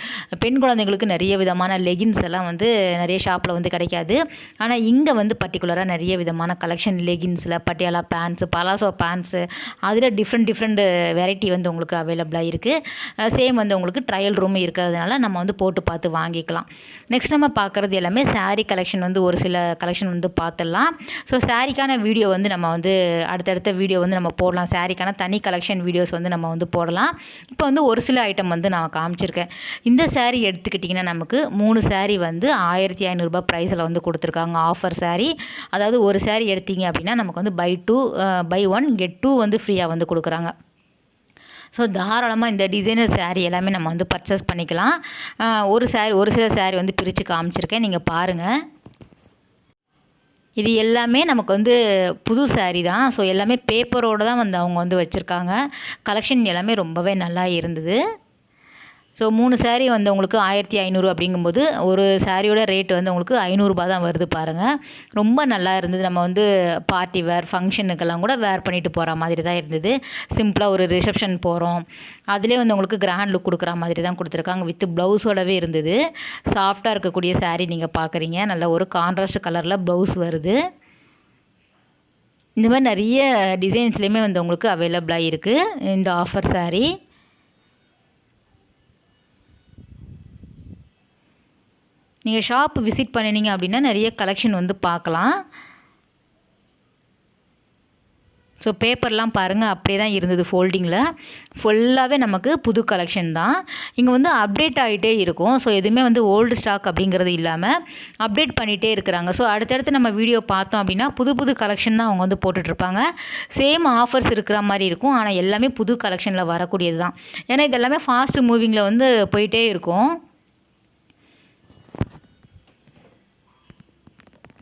பெண் குழந்தைங்களுக்கு நிறைய விதமான லெகின்ஸ் எல்லாம் வந்து நிறைய ஷாப்பில் வந்து கிடைக்காது. ஆனால் இங்கே வந்து பர்டிகுலராக நிறைய விதமான கலெக்ஷன் லெகின்ஸில் பட்டியாலா பேண்ட்ஸு, பலாசோ பேண்ட்ஸு அதில் டிஃப்ரெண்ட் வெரைட்டி வந்து உங்களுக்கு அவைலபிளாக இருக்குது. சேம் வந்து உங்களுக்கு ட்ரையல் ரூம் இருக்கிறதுனால நம்ம வந்து போட்டு பார்த்து வாங்கிக்கலாம். நெக்ஸ்ட் நம்ம பார்க்குறது எல்லாமே சாரீ கலெக்ஷன் வந்து ஒரு சில கலெக்ஷன் வந்து பார்த்துடலாம். ஸோ சாரீக்கான வீடியோ வந்து நம்ம வந்து அடுத்தடுத்த வீடியோ வந்து நம்ம போடலாம். சாரீக்கான தனி கலெக்ஷன் வீடியோஸ் வந்து நம்ம வந்து போடலாம். இப்போ வந்து ஒரு சில ஐட்டம் வந்து நான் காமிச்சிருக்கேன். இந்த சாரீ எடுத்துக்கிட்டிங்கன்னா நமக்கு 3 சாரீ வந்து ₹1500 ப்ரைஸில் வந்து கொடுத்துருக்காங்க. ஆஃபர் சாரீ. அதாவது ஒரு சாரீ எடுத்தீங்க அப்படின்னா நமக்கு வந்து பை 1 கெட் 2 வந்து ஃப்ரீயாக வந்து கொடுக்குறாங்க. ஸோ தாராளமாக இந்த டிசைனர் சாரீ எல்லாமே நம்ம வந்து பர்ச்சேஸ் பண்ணிக்கலாம். ஒரு சில சாரீ வந்து பிரித்து காமிச்சிருக்கேன், நீங்கள் பாருங்கள். இது எல்லாமே நமக்கு வந்து புது சாரீ தான். ஸோ எல்லாமே பேப்பரோடு தான் வந்து அவங்க வந்து வச்சுருக்காங்க. கலெக்ஷன் எல்லாமே ரொம்பவே நல்லா இருந்தது. ஸோ 3 சாரீ வந்து உங்களுக்கு 1500 அப்படிங்கும்போது ஒரு சாரியோட ரேட் வந்து உங்களுக்கு ₹500 தான் வருது பாருங்கள். ரொம்ப நல்லா இருந்தது. நம்ம வந்து பார்ட்டி வேர் ஃபங்க்ஷனுக்கெல்லாம் கூட வேர் பண்ணிட்டு போகிற மாதிரி தான் இருந்தது. சிம்பிளாக ஒரு ரிசப்ஷன் போகிறோம் அதிலே வந்து உங்களுக்கு கிராண்ட் லுக் கொடுக்குற மாதிரி தான் கொடுத்துருக்காங்க. வித் ப்ளவுஸோடவே இருந்தது. சாஃப்டாக இருக்கக்கூடிய சாரீ நீங்கள் பார்க்குறீங்க. நல்ல ஒரு கான்ட்ராஸ்ட் கலரில் ப்ளவுஸ் வருது. இந்த மாதிரி நிறைய டிசைன்ஸ்லேயுமே வந்து உங்களுக்கு அவைலபிளாக இருக்குது இந்த ஆஃபர் சாரீ. நீங்கள் ஷாப் விசிட் பண்ணினீங்க அப்படின்னா நிறைய கலெக்ஷன் வந்து பார்க்கலாம். ஸோ பேப்பர்லாம் பாருங்கள் அப்படியே தான் இருந்தது ஃபோல்டிங்கில். ஃபுல்லாகவே நமக்கு புது கலெக்ஷன் தான். இங்கே வந்து அப்டேட் ஆகிட்டே இருக்கும். ஸோ எதுவுமே வந்து ஓல்டு ஸ்டாக் அப்படிங்கிறது இல்லாமல் அப்டேட் பண்ணிகிட்டே இருக்கிறாங்க. ஸோ அடுத்தடுத்து நம்ம வீடியோ பார்த்தோம் அப்படின்னா புது கலெக்ஷன் தான் அவங்க வந்து போட்டுட்ருப்பாங்க. சேம் ஆஃபர்ஸ் இருக்கிற மாதிரி இருக்கும். ஆனால் எல்லாமே புது கலெக்ஷனில் வரக்கூடியது தான். ஏன்னா இது எல்லாமே ஃபாஸ்ட் மூவிங்கில் வந்து போயிட்டே இருக்கும்.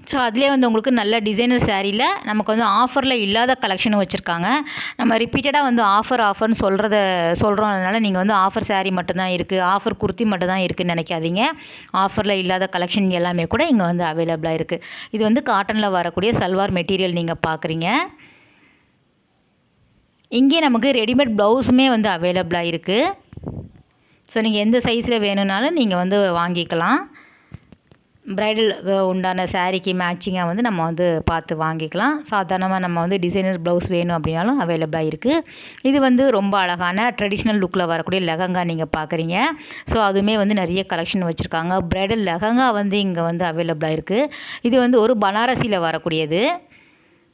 ஸோ அதிலே வந்து உங்களுக்கு நல்ல டிசைனர் சாரியில் நமக்கு வந்து ஆஃபரில் இல்லாத கலெக்ஷனும் வச்சுருக்காங்க. நம்ம ரிப்பீட்டடாக வந்து ஆஃபர்னு சொல்கிறோம்னால நீங்கள் வந்து ஆஃபர் சாரீ மட்டும்தான் இருக்குது, ஆஃபர் குர்த்தி மட்டும்தான் இருக்குதுன்னு நினைக்காதீங்க. ஆஃபரில் இல்லாத கலெக்ஷன் எல்லாமே கூட இங்கே வந்து அவைலபிளாக இருக்குது. இது வந்து காட்டனில் வரக்கூடிய சல்வார் மெட்டீரியல் நீங்கள் பார்க்குறீங்க. இங்கே நமக்கு ரெடிமேட் ப்ளவுஸுமே வந்து அவைலபிளாக இருக்குது. ஸோ நீங்கள் எந்த சைஸில் வேணும்னாலும் நீங்கள் வந்து வாங்கிக்கலாம். ப்ரைடல் உண்டான சாரீக்கு மேட்சிங்காக வந்து நம்ம வந்து பார்த்து வாங்கிக்கலாம். சாதாரணமாக நம்ம வந்து டிசைனர் ப்ளவுஸ் வேணும் அப்படின்னாலும் அவைலபிளாக இருக்குது. இது வந்து ரொம்ப அழகான ட்ரெடிஷ்னல் லுக்கில் வரக்கூடிய லெஹங்கா நீங்கள் பார்க்குறீங்க. ஸோ அதுவுமே வந்து நிறைய கலெக்ஷன் வச்சுருக்காங்க. ப்ரைடல் லெஹங்கா வந்து இங்கே வந்து அவைலபிளாக இருக்குது. இது வந்து ஒரு பனாரசியில் வரக்கூடியது.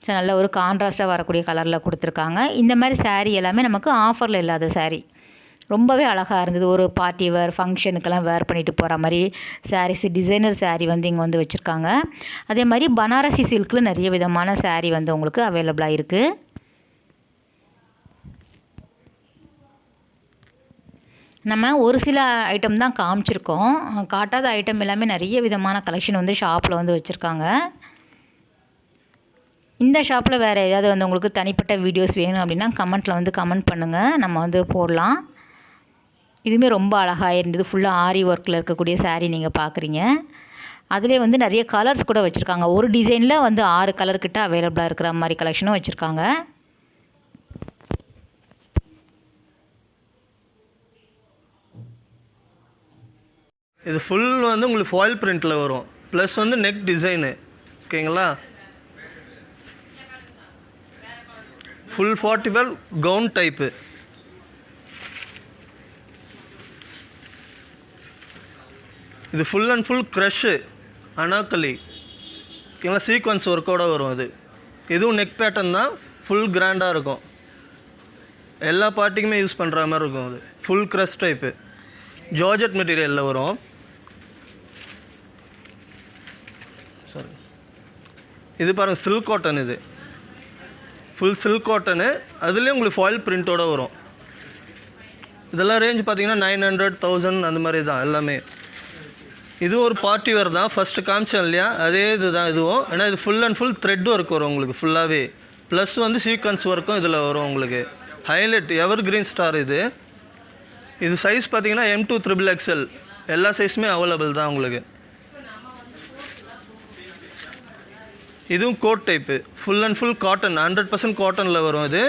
ஸோ நல்ல ஒரு கான்ட்ராஸ்ட்டாக வரக்கூடிய கலரில் கொடுத்துருக்காங்க. இந்த மாதிரி சாரீ எல்லாமே நமக்கு ஆஃபரில் இல்லாத சாரீ. ரொம்பவே அழகாக இருந்தது. ஒரு பார்ட்டி வேர் ஃபங்க்ஷனுக்கெல்லாம் வேர் பண்ணிட்டு போகிற மாதிரி சாரீஸ், டிசைனர் சாரீ வந்து இங்கே வந்து வச்சுருக்காங்க. அதே மாதிரி பனாரசி சில்கில் நிறைய விதமான சாரீ வந்து உங்களுக்கு அவைலபிளாக இருக்குது. நம்ம ஒரு சில ஐட்டம் தான் காமிச்சிருக்கோம். காட்டாத ஐட்டம் எல்லாமே நிறைய விதமான கலெக்ஷன் வந்து ஷாப்பில் வந்து வச்சுருக்காங்க. இந்த ஷாப்பில் வேறு ஏதாவது வந்து உங்களுக்கு தனிப்பட்ட வீடியோஸ் வேணும் அப்படின்னா கமெண்ட்டில் வந்து கமெண்ட் பண்ணுங்கள், நம்ம வந்து போடலாம். இதுவுமே ரொம்ப அழகாக இருந்தது. ஃபுல்லாக ஆரி ஒர்க்கில் இருக்கக்கூடிய சாரீ நீங்கள் பார்க்குறீங்க. அதிலே வந்து நிறைய கலர்ஸ் கூட வச்சுருக்காங்க. ஒரு டிசைனில் வந்து 6 கலர்கிட்ட அவைலபிளாக இருக்கிற மாதிரி கலெக்ஷனும் வச்சுருக்காங்க. இது ஃபுல் வந்து உங்களுக்கு ஃபாயில் பிரிண்ட்டில் வரும். ப்ளஸ் வந்து நெக் டிசைனு, ஓகேங்களா. Full 45 gown type. இது full and full crush anarkali. ஓகேங்களா, சீக்வன்ஸ் ஒர்க்கோடு வரும். இது இதுவும் நெக் பேட்டர்ன் தான், ஃபுல் கிராண்டாக இருக்கும். எல்லா பார்ட்டிக்குமே யூஸ் பண்ணுற மாதிரி இருக்கும். அது ஃபுல் க்ரஷ் டைப்பு ஜார்ஜெட் மெட்டீரியலில் வரும். சாரி, இது பாருங்கள் சில்க் காட்டன். இது ஃபுல் சில்க் காட்டனு, அதுலேயும் உங்களுக்கு ஃபாயில் பிரிண்ட்டோடு வரும். இதெல்லாம் ரேஞ்ச் பார்த்தீங்கன்னா 900, 1000 அந்த மாதிரி தான் எல்லாமே. இதுவும் ஒரு பார்ட்டி வேர் தான், ஃபஸ்ட்டு காமிச்சேன் இல்லையா, அதே இது தான் இதுவும். ஏன்னா இது full and full thread work வரும் உங்களுக்கு ஃபுல்லாகவே, ப்ளஸ் வந்து சீக்வன்ஸ் ஒர்க்கும் இதில் வரும் உங்களுக்கு. ஹைலைட் எவர் கிரீன் ஸ்டார். இது சைஸ் பார்த்தீங்கன்னா M2 XXL எல்லா சைஸுமே அவைலபிள் தான் உங்களுக்கு. இதுவும் code type, full and full cotton, 100% காட்டனில் வரும். இது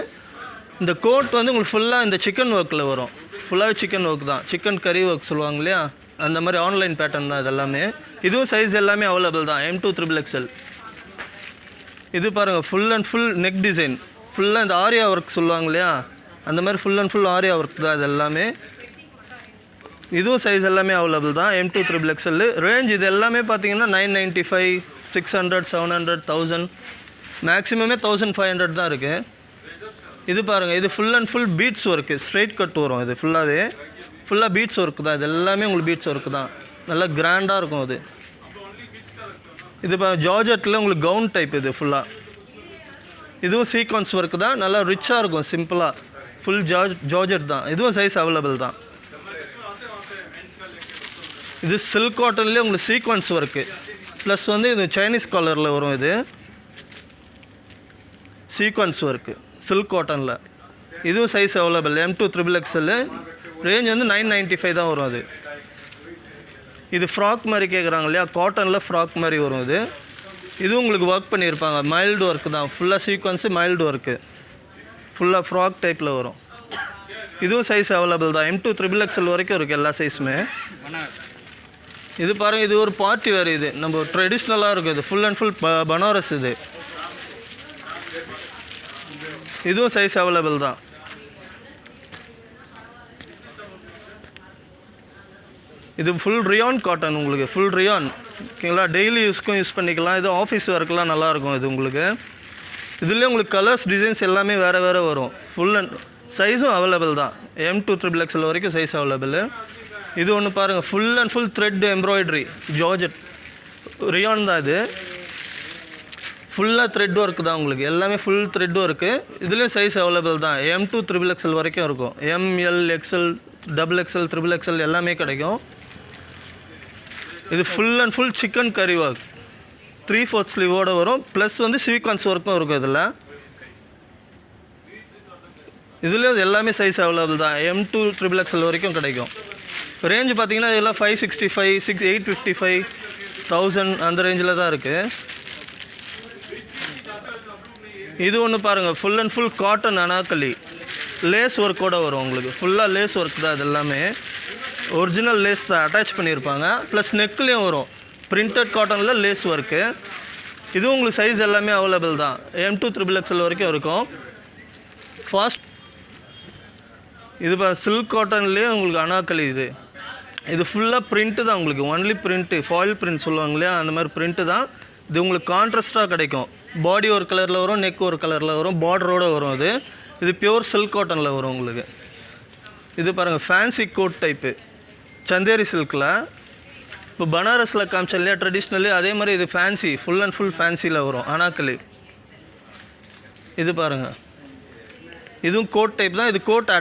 இந்த கோட் வந்து உங்களுக்கு ஃபுல்லாக இந்த சிக்கன் ஒர்க்கில் வரும். ஃபுல்லாகவே சிக்கன் ஒர்க் தான், சிக்கன் கறி ஒர்க் சொல்லுவாங்க இல்லையா, அந்த மாதிரி ஆன்லைன் பேட்டர்ன் தான் இது எல்லாமே. இதுவும் சைஸ் எல்லாமே அவைலபிள் தான், M2 XXL. இது பாருங்கள் full and full neck design, ஃபுல்லாக இந்த ஆரியா ஒர்க் சொல்லுவாங்க இல்லையா, அந்த மாதிரி full and full aari work தான் இது எல்லாமே. இதுவும் சைஸ் எல்லாமே அவைலபிள் தான், M2 XXL. ரேஞ்ச் இது எல்லாமே பார்த்தீங்கன்னா 995, 600, 700, 1000, மேக்ஸிமமே 1500 தான் இருக்குது. இது பாருங்கள், இது full and full beads work, straight cut வரும். இது ஃபுல்லாக பீட்ஸ் ஒர்க்கு தான். இது எல்லாமே உங்களுக்கு பீட்ஸ் ஒர்க்கு தான், நல்லா கிராண்டாக இருக்கும். அது இது ஜார்ஜெட்டில் உங்களுக்கு கவுன் டைப். இது ஃபுல்லாக இதுவும் சீக்வன்ஸ் ஒர்க்கு தான், நல்லா ரிச்சாக இருக்கும், சிம்பிளாக ஃபுல் ஜார்ஜெட் தான். இதுவும் சைஸ் அவைலபிள் தான். இது சில்க் காட்டன்லேயே உங்களுக்கு சீக்வன்ஸ் ஒர்க்கு, ப்ளஸ் வந்து இது சைனீஸ் காலரில் வரும். இது சீக்வன்ஸ் ஒர்க்கு சில்க் காட்டனில். இதுவும் size available, M2 XXL. Range வந்து 995 தான் வரும். இது ஃப்ராக் மாதிரி கேட்குறாங்க இல்லையா, காட்டனில் ஃப்ராக் மாதிரி வரும். இதுவும் உங்களுக்கு ஒர்க் பண்ணியிருப்பாங்க, மைல்டு ஒர்க்கு தான், ஃபுல்லாக சீக்வன்ஸு மைல்டு ஒர்க்கு, ஃபுல்லாக ஃப்ராக் டைப்பில் வரும். இதுவும் சைஸ் அவைலபிள் தான், M2 XXL வரைக்கும் இருக்குது எல்லா சைஸுமே. இது பாருங்கள், இது ஒரு பார்ட்டி வேறு. இது நம்ம ட்ரெடிஷ்னலாக இருக்கும். இது ஃபுல் அண்ட் ஃபுல் பனாரஸ். இதுவும் சைஸ் அவைலபிள் தான். இது ஃபுல் ரியான் காட்டன் உங்களுக்கு, ஃபுல் ரியான். ஓகேங்களா, டெய்லி யூஸ்க்கும் யூஸ் பண்ணிக்கலாம். இது ஆஃபீஸ் ஒர்க்கெலாம் நல்லாயிருக்கும். இது உங்களுக்கு இதுலேயே உங்களுக்கு கலர்ஸ் டிசைன்ஸ் எல்லாமே வேறு வரும். ஃபுல் அண்ட் சைஸும் அவைலபிள் தான், M2 XXL வரைக்கும் சைஸ் அவைலபிள். இது ஒன்று பாருங்கள், full and full thread embroidery georgette rayon தான். இது ஃபுல்லாக த்ரெட் ஒர்க்கு தான் உங்களுக்கு, எல்லாமே ஃபுல் த்ரெட் ஒர்க்கு. இதுலேயும் சைஸ் அவைலபிள் தான், M2 XXL வரைக்கும் இருக்கும். ML, XL, XXL, XXL எல்லாமே கிடைக்கும். இது ஃபுல் அண்ட் ஃபுல் சிக்கன் கறி ஒர்க், 3/4 ஸ்லீவோடு வரும், ப்ளஸ் வந்து சீக்வன்ஸ் ஒர்க்கும் இருக்கும். இதுலேயும் எல்லாமே சைஸ் அவைலபிள் தான், M2 XXL வரைக்கும் கிடைக்கும். ரேஞ்சு பார்த்தீங்கன்னா இதெல்லாம் 565, 855, 1000 அந்த ரேஞ்சில் தான் இருக்குது. இது ஒன்று பாருங்கள், full and full cotton anarkali, lace ஒர்க்கோடு வரும் உங்களுக்கு. ஃபுல்லாக லேஸ் ஒர்க் தான். இது எல்லாமே ஒரிஜினல் லேஸ் தான் அட்டாச் பண்ணியிருப்பாங்க, ப்ளஸ் நெக்லேயும் வரும் பிரிண்டட் காட்டனில் லேஸ் ஒர்க்கு. இதுவும் உங்களுக்கு சைஸ் எல்லாமே அவைலபிள் தான், M2 XXL வரைக்கும் இருக்கும். ஃபாஸ்ட் இது சில்க் காட்டன்லேயே உங்களுக்கு அனாக்கலி. இது ஃபுல்லாக பிரிண்ட்டு தான் உங்களுக்கு, ஒன்லி பிரிண்ட்டு, ஃபாயில் பிரிண்ட் சொல்லுவாங்க இல்லையா, அந்த மாதிரி பிரிண்ட்டு தான். இது உங்களுக்கு கான்ட்ராஸ்ட்டாக கிடைக்கும். பாடி ஒரு கலரில் வரும், நெக் ஒரு கலரில் வரும், பார்டரோடு வரும். இது பியூர் சில்க் காட்டனில் வரும் உங்களுக்கு. இது பாருங்கள், ஃபேன்சி கோட் டைப்பு சந்தேரி சில்கில். இப்போ பனாரஸில் காமிச்சேன் இல்லையா ட்ரெடிஷ்னலி, அதே மாதிரி இது ஃபேன்சி, ஃபுல் அண்ட் ஃபுல் ஃபேன்சியில் வரும் அனாக்கலி. இது பாருங்கள், இதுவும் கோட் டைப் தான். இது கோட்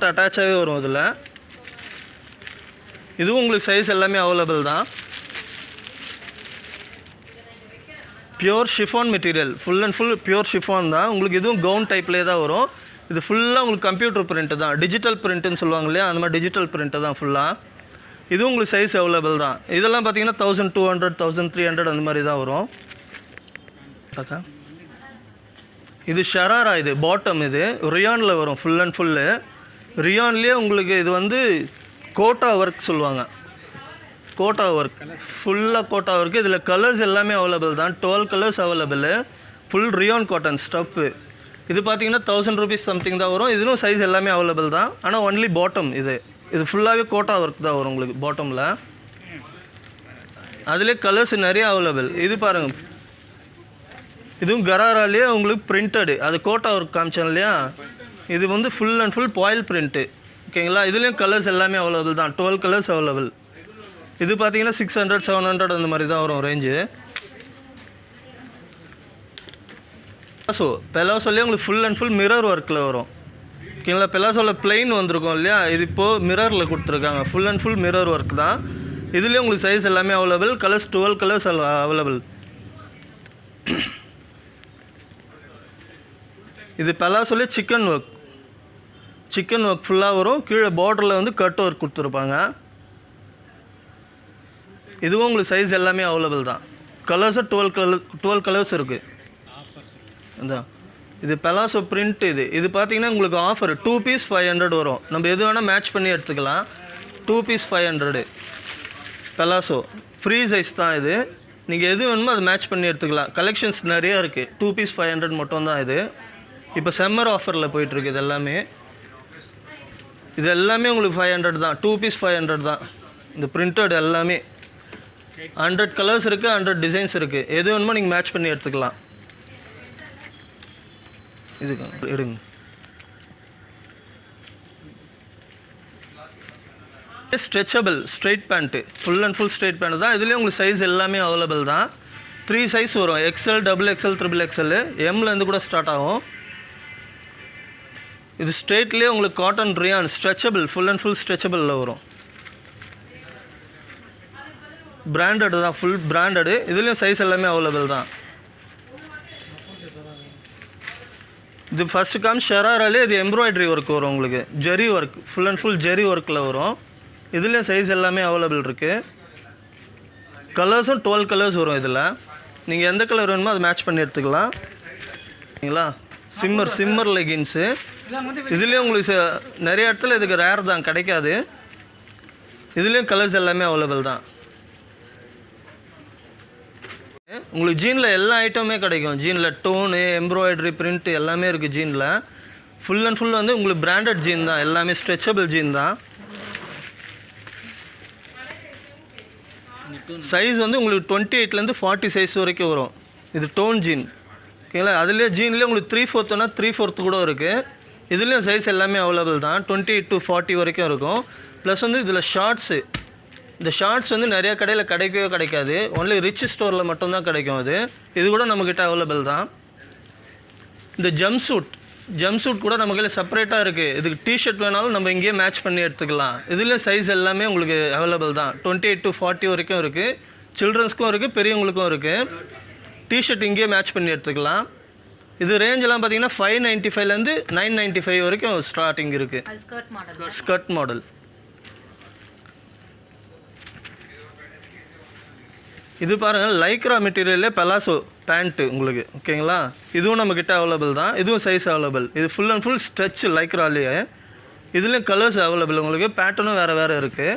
அட்டாச்சாகவே வரும் இதில். இதுவும் உங்களுக்கு சைஸ் எல்லாமே அவைலபிள் தான். Pure chiffon material, full and full pure chiffon தான் உங்களுக்கு. இதுவும் கவுன் டைப்லேயே தான் வரும். இது ஃபுல்லாக உங்களுக்கு கம்ப்யூட்டர் பிரிண்ட்டு தான், டிஜிட்டல் பிரிண்ட்டுன்னு சொல்லுவாங்க இல்லையா, அந்த மாதிரி டிஜிட்டல் பிரிண்ட்டு தான் ஃபுல்லாக. இதுவும் உங்களுக்கு சைஸ் அவைலபிள் தான். இதெல்லாம் பார்த்தீங்கன்னா 1200, 1300 அந்த மாதிரி தான் வரும். இது ஷராரா, இது பாட்டம். இது ரியானில் வரும், ஃபுல் அண்ட் ஃபுல்லு ரியான்லேயே உங்களுக்கு. இது வந்து கோட்டா ஒர்க் சொல்லுவாங்க, கோட்டா ஒர்க், ஃபுல்லாக கோட்டா ஒர்க். இதில் கலர்ஸ் எல்லாமே அவைலபிள் தான், 12 colours available. Full Ryan cotton Stubbs. இது பார்த்தீங்கன்னா 1000 rupees சம்திங் தான் வரும். இதுவும் சைஸ் எல்லாமே அவைலபிள் தான். ஆனால் ஒன்லி பாட்டம் இது ஃபுல்லாகவே கோட்டா ஒர்க் தான் வரும் உங்களுக்கு பாட்டமில். அதிலே கலர்ஸ் நிறைய அவைலபிள். இது பாருங்கள், இதுவும் கராராலேயே உங்களுக்கு பிரிண்டடு, அது கோட்டா ஒர்க் காமிச்சோம் இல்லையா, இது வந்து full and full boil print. ஓகேங்களா, இதுலேயும் கலர்ஸ் எல்லாமே அவைலபிள் தான். 12 கலர்ஸ் அவைலபிள். இது பார்த்தீங்கன்னா 600 700 அந்த மாதிரி தான் வரும் ரேஞ்சு. பெலாசோலேயே உங்களுக்கு ஃபுல் அண்ட் ஃபுல் மிரர் ஒர்க்கில் வரும். ஓகேங்களா, பெலாசோவில் பிளெயின் வந்திருக்கும் இல்லையா, இது இப்போது மிரரில் கொடுத்துருக்காங்க. Full and full mirror work தான். இதுலேயும் உங்களுக்கு சைஸ் எல்லாமே அவைலபிள். Colours 12 colours available. இது பெலாசோலே சிக்கன் ஒர்க் ஃபுல்லாக வரும். கீழே பார்டரில் வந்து கட் ஒர்க் கொடுத்துருப்பாங்க. இதுவும் உங்களுக்கு சைஸ் எல்லாமே அவைலபிள் தான். கலர்ஸும் 12 கலர்ஸ் இருக்குது. அதான் இது பெலாசோ பிரிண்ட். இது பார்த்தீங்கன்னா உங்களுக்கு ஆஃபர் 2 பீஸ் 500 வரும். நம்ம எது வேணால் மேட்ச் பண்ணி எடுத்துக்கலாம். 2 பீஸ் 500 பெலாசோ ஃப்ரீ சைஸ் தான். இது நீங்கள் எது வேணுமோ அதை மேட்ச் பண்ணி எடுத்துக்கலாம். கலெக்ஷன்ஸ் நிறையா இருக்குது. 2 பீஸ் 500 மட்டும் தான் இது. இப்போ சம்மர் ஆஃபரில் போயிட்டுருக்கு. இது எல்லாமே உங்களுக்கு 500 தான். 2 பீஸ் 500 தான். இந்த பிரிண்டட் எல்லாமே 100 கலர்ஸ் இருக்குது, 100 டிசைன்ஸ் இருக்குது. எது வேணுமோ நீங்கள் மேட்ச் பண்ணி எடுத்துக்கலாம். இதுக்கு எடுங்க. Stretchable straight pant, full and full straight pant தான். இதுலேயே உங்களுக்கு சைஸ் எல்லாமே அவைலபிள் தான். 3 சைஸ் வரும். XL, XXL, XXL, எம்லேருந்து கூட ஸ்டார்ட் ஆகும். இது ஸ்ட்ரெயிட்லேயே உங்களுக்கு cotton rayon stretchable, full and full ஸ்ட்ரெச்சபிளில் வரும். பிராண்டட் தான், ஃபுல் பிராண்டடு. இதுலேயும் சைஸ் எல்லாமே அவைலபிள் தான். இது ஃபஸ்ட்டு ஷராராலே இது எம்ப்ராய்டரி ஒர்க் வரும் உங்களுக்கு. Zari work, full and full zari ஒர்க்கில் வரும். இதுலேயும் சைஸ் எல்லாமே அவைலபிள் இருக்குது. கலர்ஸும் 12 கலர்ஸ் வரும். இதில் நீங்கள் எந்த கலர் வேணுமோ அதை மேட்ச் பண்ணி எடுத்துக்கலாம். சரிங்களா, சிம்மர் லெகின்ஸு. இதுலேயும் உங்களுக்கு நிறைய இடத்துல இதுக்கு ரேர் தான், கிடைக்காது. இதுலேயும் கலர்ஸ் எல்லாமே அவைலபிள் தான். உங்களுக்கு ஜீனில் எல்லா ஐட்டமே கிடைக்கும். ஜீனில் டோனு, எம்ப்ராய்டரி, பிரிண்ட்டு எல்லாமே இருக்குது ஜீனில். ஃபுல் அண்ட் ஃபுல் வந்து உங்களுக்கு பிராண்டட் ஜீன் தான். எல்லாமே ஸ்ட்ரெச்சபிள் ஜீன் தான். சைஸ் வந்து உங்களுக்கு 28லேருந்து 40 சைஸ் வரைக்கும் வரும். இது டோன் ஜீன். ஓகேங்களா, அதுலேயே ஜீன்லேயே உங்களுக்கு 3/4னா 3/4 கூட இருக்குது. இதுலேயும் சைஸ் எல்லாமே அவைலபிள் தான். 28 to 40 வரைக்கும் இருக்கும். ப்ளஸ் வந்து இதில் ஷார்ட்ஸு, இந்த ஷார்ட்ஸ் வந்து நிறையா கடையில் கிடைக்காது. ஒன்லி ரிச் ஸ்டோரில் மட்டும்தான் கிடைக்கும். இது கூட நம்மக்கிட்ட அவைலபிள் தான். இந்த ஜம்ப் சூட் கூட நம்ம கையில் செப்பரேட்டாக இருக்குது. இதுக்கு டிஷர்ட் வேணாலும் நம்ம இங்கேயே மேட்ச் பண்ணி எடுத்துக்கலாம். இதுலேயும் சைஸ் எல்லாமே உங்களுக்கு அவைலபிள் தான். 28 to 40 வரைக்கும் இருக்குது. சில்ட்ரன்ஸ்க்கும் இருக்குது, பெரியவங்களுக்கும் இருக்குது. டிஷர்ட் இங்கேயே மேட்ச் பண்ணி எடுத்துக்கலாம். இது ரேஞ்செலாம் பார்த்தீங்கன்னா 595லேருந்து 995 வரைக்கும் ஸ்டார்டிங் இருக்குது. Skirt model. இது பாருங்கள், லைக்ரா மெட்டீரியல்லே பெலாசோ பேண்ட்டு உங்களுக்கு. ஓகேங்களா, இதுவும் நம்மக்கிட்ட அவைலபிள் தான். இதுவும் சைஸ் அவைலபிள். இது ஃபுல் அண்ட் ஃபுல் ஸ்ட்ரெச் லைக்ராலேயே. இதுலேயும் கலர்ஸ் அவைலபிள் உங்களுக்கு. பேட்டர்னும் வேறு இருக்குது.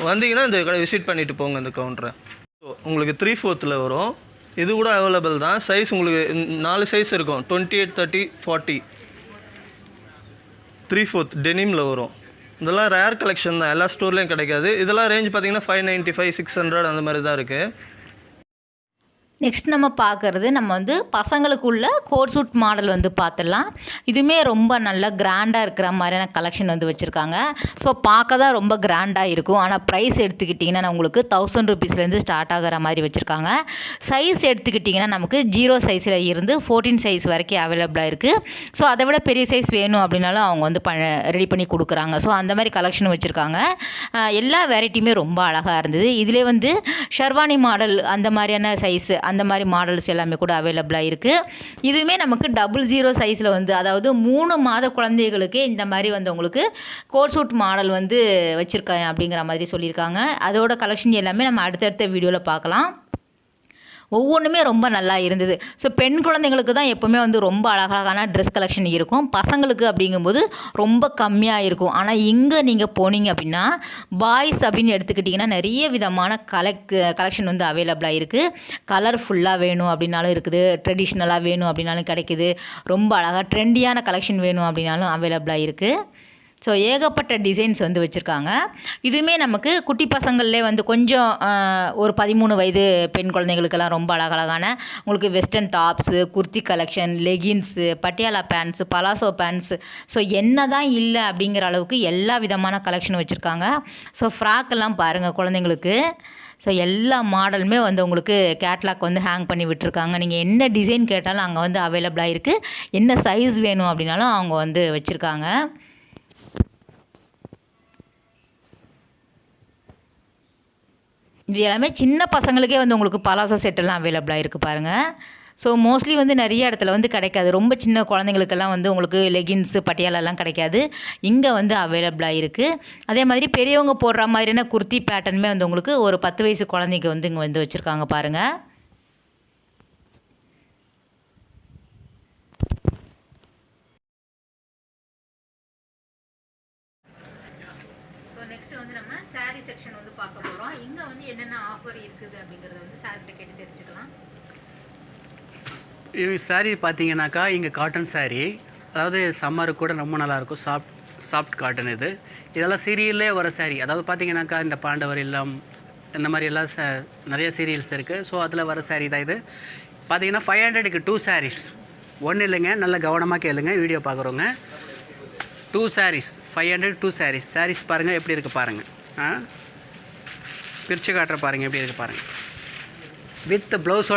வந்தீங்கன்னா இந்த கடை விசிட் பண்ணிவிட்டு போங்க. இந்த கவுண்டரை உங்களுக்கு 3/4 வரும். இது கூட அவைலபிள் தான். சைஸ் உங்களுக்கு 4 சைஸ் இருக்கும். 28, 30, 40. 3/4 டெனிமில் வரும். இதெல்லாம் ரேர் கலெக்ஷன் தான். எல்லா ஸ்டோர்லேயும் கிடைக்காது. இதெல்லாம் ரேஞ்ச் பார்த்தீங்கன்னா 595, 600 அந்த மாதிரி தான் இருக்குது. நெக்ஸ்ட் நம்ம பார்க்குறது நம்ம வந்து பசங்களுக்குள்ள கோட் சூட் மாடல் வந்து பார்த்துடலாம். இதுவுமே ரொம்ப நல்ல கிராண்டாக இருக்கிற மாதிரியான கலெக்ஷன் வந்து வச்சுருக்காங்க. ஸோ பார்க்க தான் ரொம்ப கிராண்டாக இருக்கும். ஆனால் ப்ரைஸ் எடுத்துக்கிட்டிங்கன்னா உங்களுக்கு 1000 rupeesலேருந்து ஸ்டார்ட் ஆகிற மாதிரி வச்சுருக்காங்க. சைஸ் எடுத்துக்கிட்டிங்கன்னா நமக்கு 0 சைஸில் இருந்து 14 சைஸ் வரைக்கும் அவைலபிளாக இருக்குது. ஸோ அதை விட பெரிய சைஸ் வேணும் அப்படின்னாலும் அவங்க வந்து ரெடி பண்ணி கொடுக்குறாங்க. ஸோ அந்த மாதிரி கலெக்ஷன் வச்சுருக்காங்க. எல்லா வெரைட்டியுமே ரொம்ப அழகாக இருந்தது. இதிலே வந்து ஷெர்வானி மாடல் அந்த மாதிரியான சைஸு, அந்த மாதிரி மாடல்ஸ் எல்லாமே கூட அவைலபிளாக இருக்குது. இதுவுமே நமக்கு 00 சைஸில் வந்து, அதாவது 3 மாத குழந்தைகளுக்கே இந்த மாதிரி வந்து உங்களுக்கு கோட் சூட் மாடல் வந்து வச்சுருக்காங்க அப்படிங்கிற மாதிரி சொல்லியிருக்காங்க. அதோட கலெக்ஷன் எல்லாமே நம்ம அடுத்தடுத்த வீடியோவில் பார்க்கலாம். ஒவ்வொன்றுமே ரொம்ப நல்லா இருந்தது. ஸோ பெண் குழந்தைங்களுக்கு தான் எப்போவுமே வந்து ரொம்ப அழகழகான ட்ரெஸ் கலெக்ஷன் இருக்கும். பசங்களுக்கு அப்படிங்கும்போது ரொம்ப கம்மியாக இருக்கும். ஆனால் இங்கே நீங்கள் போனீங்க அப்படின்னா பாய்ஸ் அப்படின்னு எடுத்துக்கிட்டிங்கன்னா நிறைய விதமான கலெக்ஷன் வந்து அவைலபிளாக இருக்குது. கலர்ஃபுல்லாக வேணும் அப்படின்னாலும் இருக்குது, ட்ரெடிஷ்னலாக வேணும் அப்படின்னாலும் கிடைக்குது, ரொம்ப அழகாக ட்ரெண்டியான கலெக்ஷன் வேணும் அப்படின்னாலும் அவைலபிளாக இருக்குது. ஸோ ஏகப்பட்ட டிசைன்ஸ் வந்து வச்சுருக்காங்க. இதுவுமே நமக்கு குட்டி பசங்கள்லே வந்து கொஞ்சம் ஒரு 13 வயது பெண் குழந்தைங்களுக்கெல்லாம் ரொம்ப அழகழகான உங்களுக்கு western tops, kurti collection, leggings, Patiala pants, palazzo bands, so என்ன தான் இல்லை அப்படிங்கிற அளவுக்கு எல்லா விதமான கலெக்ஷன் வச்சுருக்காங்க. ஸோ ஃப்ராக்கெல்லாம் பாருங்கள் குழந்தைங்களுக்கு. ஸோ எல்லா மாடலுமே வந்து உங்களுக்கு கேட்லாக் வந்து ஹேங் பண்ணி விட்டுருக்காங்க. நீங்கள் என்ன டிசைன் கேட்டாலும் அங்கே வந்து அவைலபிளாக இருக்குது. என்ன சைஸ் வேணும் அப்படின்னாலும் அவங்க வந்து வச்சுருக்காங்க. இது எல்லாமே சின்ன பசங்களுக்கே வந்து உங்களுக்கு பலாசோ செட்டெல்லாம் அவைலபிளாக இருக்குது பாருங்கள். ஸோ மோஸ்ட்லி வந்து நிறைய இடத்துல வந்து கிடைக்காது. ரொம்ப சின்ன குழந்தைங்களுக்கெல்லாம் வந்து உங்களுக்கு லெகின்ஸு, பட்டியாலெல்லாம் கிடைக்காது. இங்கே வந்து அவைலபிளாக இருக்குது. அதே மாதிரி பெரியவங்க போடுற மாதிரியான குர்த்தி பேட்டர்னுமே வந்து உங்களுக்கு ஒரு 10 வயசு குழந்தைக்கு வந்து இங்கே வந்து வச்சுருக்காங்க பாருங்கள். நெக்ஸ்ட் வந்து நம்ம சாரீ செக்ஷன் வந்து பார்க்க போகிறோம். இங்கே வந்து என்னென்ன ஆஃபர் இருக்குது அப்படிங்கிறத வந்து சார்கிட்ட கேட்டு தெரிஞ்சுக்கலாம். சாரீ பார்த்தீங்கன்னாக்கா இங்கே காட்டன் சாரீ, அதாவது சம்மருக்கு கூட ரொம்ப நல்லாயிருக்கும். சாஃப்ட் காட்டன் இது. இதெல்லாம் சீரியல்லே வர சாரீ. அதாவது பார்த்தீங்கன்னாக்கா இந்த பாண்டவர் இல்லம் இந்த மாதிரி எல்லாம் நிறைய சீரியல்ஸ் இருக்குது. ஸோ அதில் வர சாரீ தான் இது. பார்த்தீங்கன்னா 500க்கு 2 சாரீஸ். ஒன்றும் இல்லைங்க, நல்ல கவனமாக கேளுங்க, வீடியோ பார்க்குறோங்க. 2 சாரீஸ் 500 2 சாரீஸ். சாரீஸ் பாருங்கள் எப்படி இருக்குது பாருங்கள். பிரித்து காட்டுற பாருங்கள் எப்படி இருக்குது பாருங்கள். வித் ப்ளவுஸோட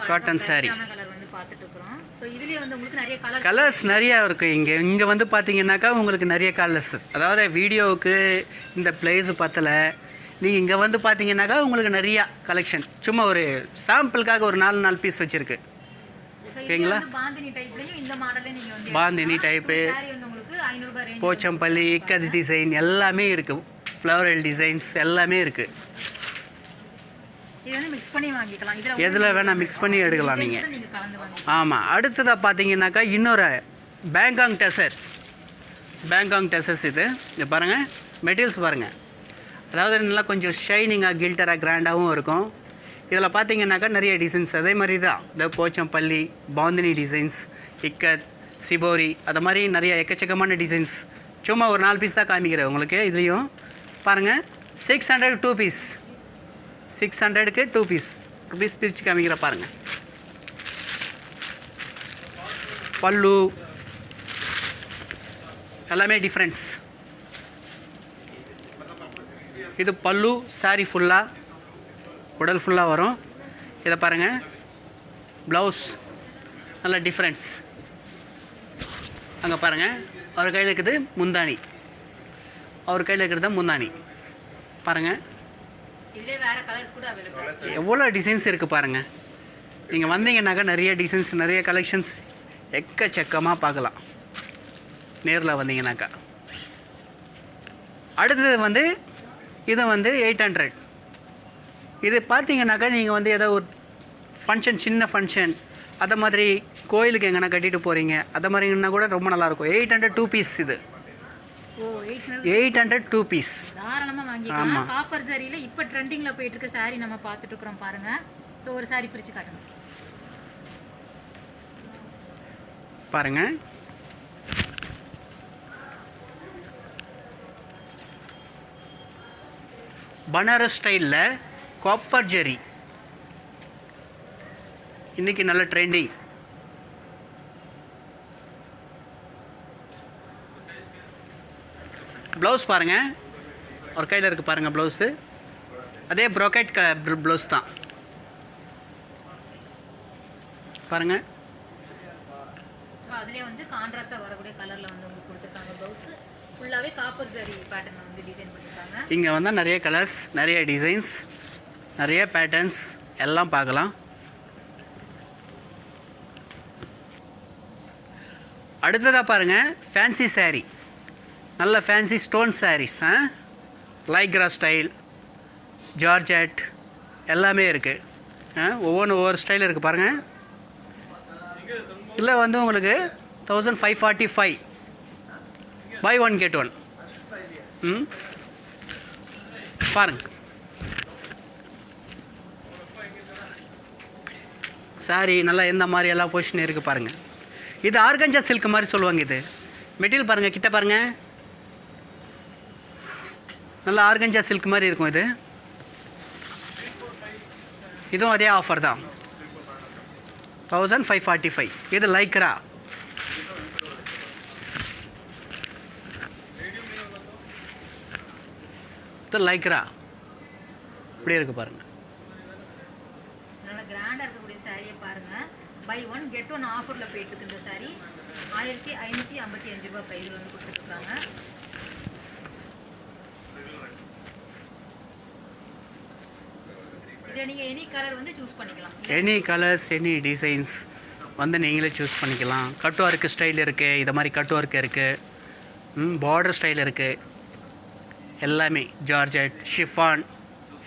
காட்டன் சாரீ. கலர்ஸ் நிறையா இருக்குது இங்கே வந்து பார்த்தீங்கன்னாக்கா உங்களுக்கு நிறைய கலர்ஸ். அதாவது வீடியோவுக்கு இந்த ப்ளேஸு பத்தலை, நீங்கள் இங்கே வந்து பார்த்தீங்கன்னாக்கா உங்களுக்கு நிறையா கலெக்ஷன். சும்மா ஒரு சாம்பிளுக்காக ஒரு 4 பீஸ் வச்சுருக்கு. ஓகேங்களா? பாந்தினி டைப்பு, போச்சம்பள்ளி, இக்கத் டிசைன் எல்லாமே இருக்குது. ஃப்ளவரல் டிசைன்ஸ் எல்லாமே இருக்குது. எதில் வேணால் மிக்ஸ் பண்ணி எடுக்கலாம் நீங்கள். ஆமாம். அடுத்ததாக பார்த்தீங்கன்னாக்கா இன்னொரு பேங்காங் டெசர்ஸ் இது பாருங்கள். மெட்டீரியல்ஸ் பாருங்கள். அதாவது நல்லா கொஞ்சம் ஷைனிங்காக, கில்டராக, கிராண்டாகவும் இருக்கும். இதில் பார்த்தீங்கன்னாக்கா நிறைய டிசைன்ஸ் அதே மாதிரி தான். இந்த போச்சம்பள்ளி, பாந்தினி டிசைன்ஸ், இக்கத், சிபோரி, அது மாதிரி நிறைய எக்கச்சக்கமான டிசைன்ஸ். சும்மா ஒரு 4 பீஸ் தான் காமிக்கிறேன் உங்களுக்கு. இதுலேயும் பாருங்கள் 600 2 பீஸ். 600க்கு 2 பீஸ் பிரித்து காமிக்கிற பாருங்கள். பல்லு எல்லாமே டிஃப்ரெண்ட்ஸ். இது பல்லு சாரி ஃபுல்லாக, உடல் ஃபுல்லாக வரும். இதை பாருங்கள். ப்ளவுஸ் நல்ல டிஃப்ரெண்ட்ஸ். அங்கே பாருங்கள், அவர் கையில் இருக்குது முந்தானி. பாருங்கள். எவ்வளோ டிசைன்ஸ் இருக்குது பாருங்கள். நீங்கள் வந்தீங்கன்னாக்கா நிறைய டிசைன்ஸ், நிறைய கலெக்ஷன்ஸ் எக்கச்சக்கமாக பார்க்கலாம் நேரில் வந்தீங்கன்னாக்கா. அடுத்தது வந்து இது வந்து 800. இது பார்த்தீங்கன்னாக்கா நீங்கள் வந்து ஏதோ ஒரு ஃபங்க்ஷன், சின்ன ஃபங்க்ஷன், அதை மாதிரி கோயிலுக்கு எங்கன்னா கட்டிட்டு போகிறீங்க, அதை மாதிரின்னா கூட ரொம்ப நல்லாயிருக்கும். 800 2 பீஸ். இது 800 2 பீஸ். தாராளமாக வாங்கிக்கலாம். காப்பர் சாரியில் இப்போ ட்ரெண்டிங்கில் போயிட்டு இருக்க சாரி நம்ம பார்த்துட்டு இருக்கிறோம் பாருங்கள். ஸோ ஒரு சாரி பிரித்து காட்டுங்க சார். பாருங்கள். பனாரஸ் ஸ்டைலில் காப்பர் ஜெரி இன்றைக்கி நல்ல ட்ரெண்டிங். ப்ளவுஸ் பாருங்கள். ஒரு கையில் இருக்குது பாருங்கள் ப்ளவுஸு. அதே ப்ரோக்கெட் ப்ளவுஸ் தான் பாருங்கள். அதுலேயே வந்து கான்ட்ராஸ்டாக வரக்கூடிய கலரில் வந்து உங்களுக்கு கொடுத்துருக்காங்க. ப்ளவுஸு ஃபுல்லாகவே காப்பர் ஜரி பேட்டர்ன் வந்து டிசைன் பண்ணியிருக்காங்க. இங்கே வந்து நிறைய கலர்ஸ், நிறைய டிசைன்ஸ், நிறைய பேட்டர்ன்ஸ் எல்லாம் பார்க்கலாம். அடுத்ததாக பாருங்கள் ஃபேன்சி saree, நல்ல fancy stone sarees. Lycra style, georgette எல்லாமே இருக்குது. ஒவ்வொரு ஸ்டைல் இருக்குது பாருங்கள். இல்லை வந்து உங்களுக்கு 1545 buy 1 get 1. பாருங்க சாரி நல்லா எந்த மாதிரி எல்லாம் பொசிஷன் இருக்குது பாருங்கள். இது ஆர்கஞ்சா சில்க் மாதிரி சொல்லுவாங்க. இது மெட்டீரியல் பாருங்கள், கிட்ட பாருங்கள், நல்லா ஆர்கஞ்சா சில்க் மாதிரி இருக்கும். இதுவும் அதே ஆஃபர் தான், 1545. இது லைக்ரா. இது லைக்ரா இப்படி இருக்கு பாருங்க. நல்ல கிராண்டா இருக்கக்கூடிய சாரியை பாருங்க. பை 1 கெட் 1 ஆஃபர்ல போயிட்டு இருக்கு. இந்த சாரி 1555 ரூபாய் பிரைஸ்ல வந்து கொடுத்துருக்காங்க. இதை நீங்க எனி கலர் வந்து சூஸ் பண்ணிக்கலாம். எனி கலர்ஸ், எனி டிசைன்ஸ் வந்து நீங்களே சூஸ் பண்ணிக்கலாம். கட் ஒர்க் ஸ்டைல் இருக்குது, இது மாதிரி கட் ஒர்க் இருக்குது, பார்டர் ஸ்டைல் இருக்குது, எல்லாமே ஜார்ஜெட், ஷிஃபான்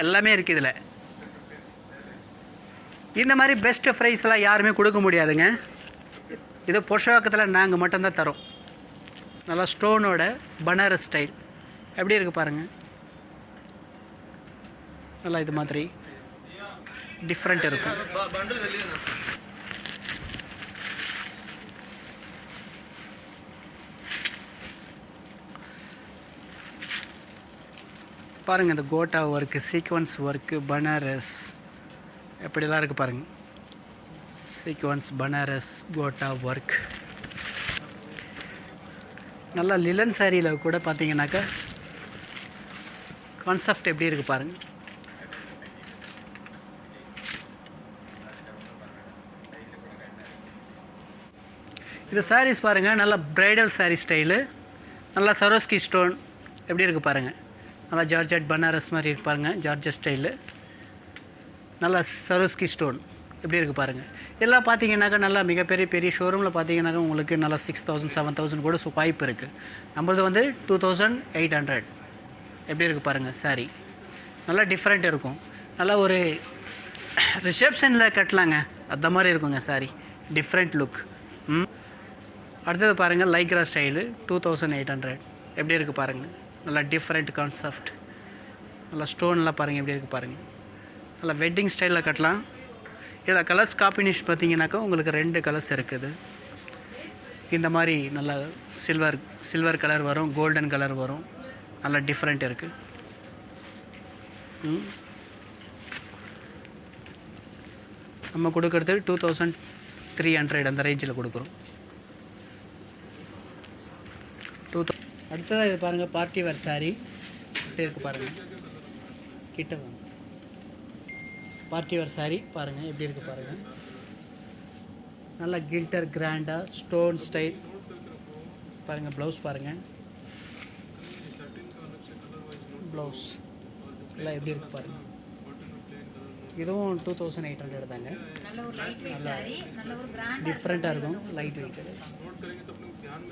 எல்லாமே இருக்குது. இதில் இந்த மாதிரி பெஸ்ட் ப்ரைஸ்லாம் யாருமே கொடுக்க முடியாதுங்க. இது புருஷவாக்கத்தில் நாங்கள் மட்டும்தான் தரோம். நல்லா ஸ்டோனோட பனாரஸ் ஸ்டைல் எப்படி இருக்குது பாருங்கள். நல்லா இது மாதிரி டிஃப்ரெண்ட் இருக்கும். பாருங்கள் இந்த gota work, sequins work, Banaras எப்படிலாம் இருக்குது பாருங்கள். Sequins, Banaras, gota work. நல்லா லிலன் சாரியில் கூட பார்த்தீங்கன்னாக்கா கான்செப்ட் எப்படி இருக்குது பாருங்கள். இது சாரீஸ் பாருங்கள், நல்லா ப்ரைடல் சாரீ ஸ்டைலு, நல்லா சரோஸ்கி ஸ்டோன் எப்படி இருக்குது பாருங்கள். நல்லா ஜார்ஜெட் பனாரஸ் மாதிரி இருக்கு பாருங்கள், ஜார்ஜெட் ஸ்டைலு, நல்லா சரோஸ்கி ஸ்டோன் எப்படி இருக்குது பாருங்கள். எல்லாம் பார்த்தீங்கன்னாக்கா நல்லா மிகப்பெரிய ஷோரூமில் பார்த்தீங்கன்னாக்கா உங்களுக்கு நல்லா 6000 7000 கூட வாய்ப்பு இருக்குது. நம்மளது வந்து 2800 எப்படி இருக்குது பாருங்கள். சாரி நல்லா டிஃப்ரெண்ட் இருக்கும். நல்லா ஒரு ரிசப்ஷனில் கட்டலாங்க, அந்த மாதிரி இருக்குங்க சாரி, டிஃப்ரெண்ட் லுக். அடுத்தது பாருங்கள் லைக்ரா ஸ்டைலு 2800 எப்படி இருக்குது பாருங்கள். நல்லா டிஃப்ரெண்ட் கான்செப்ட், நல்லா ஸ்டோன்லாம் பாருங்கள் எப்படி இருக்குது பாருங்கள். நல்லா வெட்டிங் ஸ்டைலில் கட்டலாம். இதில் கலர்ஸ் காம்பினேஷன் பார்த்தீங்கன்னாக்கா உங்களுக்கு 2 கலர்ஸ் இருக்குது. இந்த மாதிரி நல்லா சில்வர் கலர் வரும், கோல்டன் கலர் வரும், நல்லா டிஃப்ரெண்ட் இருக்குது. நம்ம கொடுக்குறது 2300 அந்த ரேஞ்சில் கொடுக்குறோம். அடுத்ததாக இது பாருங்கள் பார்ட்டி வேர் சாரீ இப்படி இருக்குது பாருங்கள். கிட்ட வாங்க. பார்ட்டி வேர் சாரீ பாருங்கள் எப்படி இருக்குது பாருங்கள். நல்லா கில்டர் கிராண்டாக ஸ்டோன் ஸ்டைல் பாருங்கள். ப்ளவுஸ் பாருங்கள், ப்ளவுஸ் எல்லாம் எப்படி இருக்குது பாருங்கள். இதுவும் 2800 தாங்க. நல்லா டிஃப்ரெண்ட்டாக இருக்கும், லைட் வெயிட்டு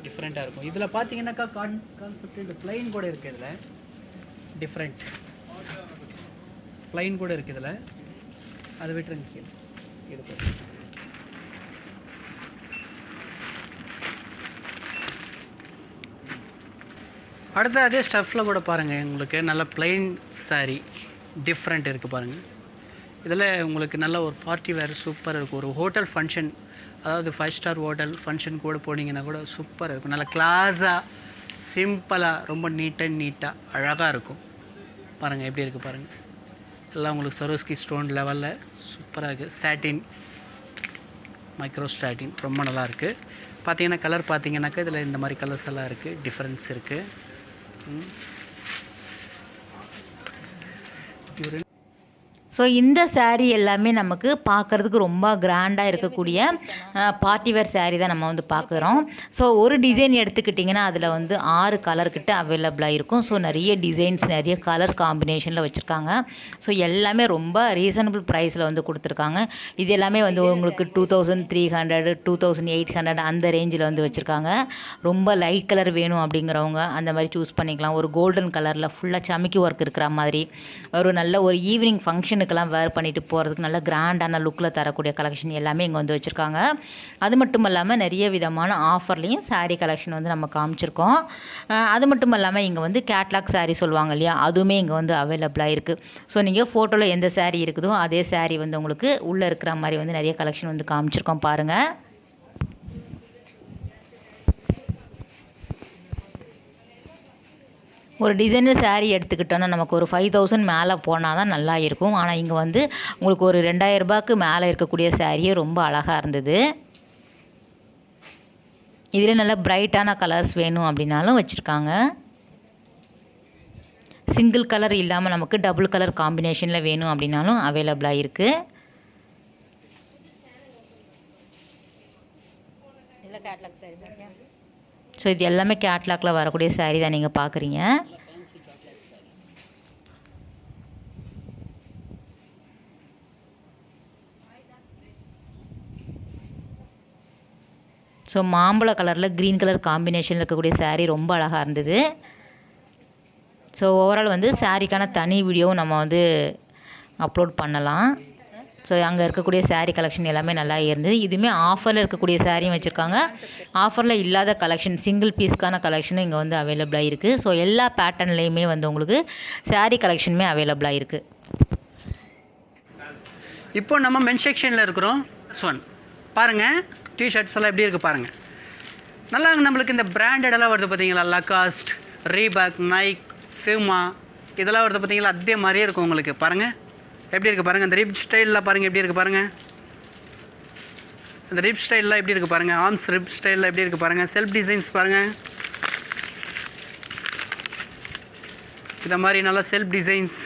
டிஃப்ரெண்ட்டாக இருக்கும். இதில் பார்த்தீங்கன்னாக்கா கான்செப்ட் இந்த ப்ளைன் கூட இருக்குது. இதில் டிஃப்ரெண்ட் ப்ளைன் கூட இருக்குது. இதில் அதை விட்டுருங்க கீழே. இது அடுத்த அதே ஸ்டஃப்பில் கூட பாருங்கள் உங்களுக்கு நல்ல ப்ளைன் சாரீ டிஃப்ரெண்ட் இருக்குது பாருங்கள். இதில் உங்களுக்கு நல்ல ஒரு பார்ட்டி வேர் சூப்பராக இருக்கும். ஒரு ஹோட்டல் ஃபங்க்ஷன், அதாவது 5 ஸ்டார் ஹோட்டல் ஃபங்க்ஷன் கூட போனீங்கன்னா கூட சூப்பராக இருக்கும். நல்லா கிளாஸாக சிம்பிளாக ரொம்ப நீட்டாக அழகாக இருக்கும் பாருங்கள். எப்படி இருக்குது பாருங்கள். எல்லாம் உங்களுக்கு சரோஸ்கி ஸ்டோன் லெவலில் சூப்பராக இருக்குது. சாட்டின், மைக்ரோ ஸ்டாட்டின் ரொம்ப நல்லா இருக்குது. பார்த்தீங்கன்னா கலர் பார்த்தீங்கன்னாக்கா இதில் இந்த மாதிரி கலர்ஸ் எல்லாம் இருக்குது, டிஃப்ரென்ஸ் இருக்குது. ஸோ ஸோ இந்த saree எல்லாமே நமக்கு பார்க்குறதுக்கு ரொம்ப கிராண்டாக இருக்கக்கூடிய பார்ட்டி வேர் saree தான் நம்ம வந்து பார்க்குறோம். ஸோ ஒரு டிசைன் எடுத்துக்கிட்டிங்கன்னா அதில் வந்து 6 கலர் கிட்ட அவைலபிளாக இருக்கும். ஸோ நிறைய டிசைன்ஸ் நிறைய கலர் காம்பினேஷனில் வச்சுருக்காங்க. ஸோ எல்லாமே ரொம்ப ரீசனபிள் ப்ரைஸில் வந்து கொடுத்துருக்காங்க. இது எல்லாமே வந்து உங்களுக்கு 2300 2800 அந்த ரேஞ்சில் வந்து வச்சுருக்காங்க. ரொம்ப லைட் கலர் வேணும் அப்படிங்கிறவங்க அந்த மாதிரி சூஸ் பண்ணிக்கலாம். ஒரு கோல்டன் கலரில் ஃபுல்லாக சமிக்கி ஒர்க் இருக்கிற மாதிரி ஒரு நல்ல ஒரு ஈவினிங் ஃபங்க்ஷனுக்கெல்லாம் வேர் பண்ணிட்டு போகிறதுக்கு நல்ல கிராண்டான லுக்கில் தரக்கூடிய கலெக்ஷன் எல்லாமே இங்கே வந்து வச்சுருக்காங்க. அது மட்டும் இல்லாமல் நிறைய விதமான ஆஃபர்லேயும் saree கலெக்ஷன் வந்து நம்ம காமிச்சிருக்கோம். அது மட்டும் இல்லாமல் இங்கே வந்து கேட்லாக் saree சொல்லுவாங்க இல்லையா, அதுவுமே இங்கே வந்து அவைலபிளாக இருக்குது. ஸோ நீங்கள் ஃபோட்டோவில் எந்த saree இருக்குதோ அதே saree வந்து உங்களுக்கு உள்ளே இருக்கிற மாதிரி வந்து நிறைய கலெக்ஷன் வந்து காமிச்சிருக்கோம் பாருங்கள். ஒரு டிசைனர் saree எடுத்துக்கிட்டோன்னா நமக்கு ஒரு 5000 மேலே போனால் தான் நல்லா இருக்கும். ஆனால் இங்கே வந்து உங்களுக்கு ஒரு 2000 ரூபாய்க்கு மேலே இருக்கக்கூடிய சாரியே ரொம்ப அழகாக இருந்தது. இதில் நல்ல பிரைட்டான கலர்ஸ் வேணும் அப்படின்னாலும் வச்சுருக்காங்க. சிங்கிள் கலர் இல்லாமல் நமக்கு டபுள் கலர் காம்பினேஷனில் வேணும் அப்படின்னாலும் அவைலபிளாக இருக்குது. ஸோ இது எல்லாமே கேட்லாக்ல வரக்கூடிய saree தான் நீங்கள் பார்க்குறீங்க. ஸோ மாம்பழ கலரில் க்ரீன் கலர் காம்பினேஷனில் இருக்கக்கூடிய saree ரொம்ப அழகாக இருந்தது. ஸோ ஓவரால் வந்து சாரீக்கான தனி வீடியோவும் நம்ம வந்து அப்லோட் பண்ணலாம். ஸோ அங்கே இருக்கக்கூடிய saree கலெக்ஷன் எல்லாமே நல்லா இருந்தது. இதுவுமே ஆஃபரில் இருக்கக்கூடிய சாரியும் வச்சுருக்காங்க. ஆஃபரில் இல்லாத கலெக்ஷன் சிங்கிள் பீஸ்க்கான கலெக்ஷனும் இங்கே வந்து அவைலபிளாக இருக்குது. ஸோ எல்லா பேட்டர்ன்லேயுமே வந்து உங்களுக்கு saree கலெக்ஷனுமே அவைலபிளாக இருக்குது. இப்போ நம்ம மென் செக்ஷனில் இருக்கிறோம். பாருங்கள் டிஷர்ட்ஸ் எல்லாம் எப்படி இருக்குது பாருங்கள். நல்லா நம்மளுக்கு இந்த பிராண்டடெல்லாம் வருது பார்த்தீங்களா, லகாஸ்ட், ரீபாக், நைக், ஃபியூமா இதெல்லாம் வருது பார்த்தீங்களா, அதே மாதிரியே இருக்கும் உங்களுக்கு. பாருங்கள் எப்படி இருக்குது பாருங்கள். இந்த ரிப் ஸ்டைலில் பாருங்கள் எப்படி இருக்குது பாருங்கள். இந்த ரிப் ஸ்டைலில் எப்படி இருக்குது பாருங்கள். ஆர்ம்ஸ் ரிப் ஸ்டைலில் எப்படி இருக்குது பாருங்கள். செல்ஃப் டிசைன்ஸ் பாருங்கள். இந்த மாதிரி நல்லா செல்ஃப் டிசைன்ஸ்.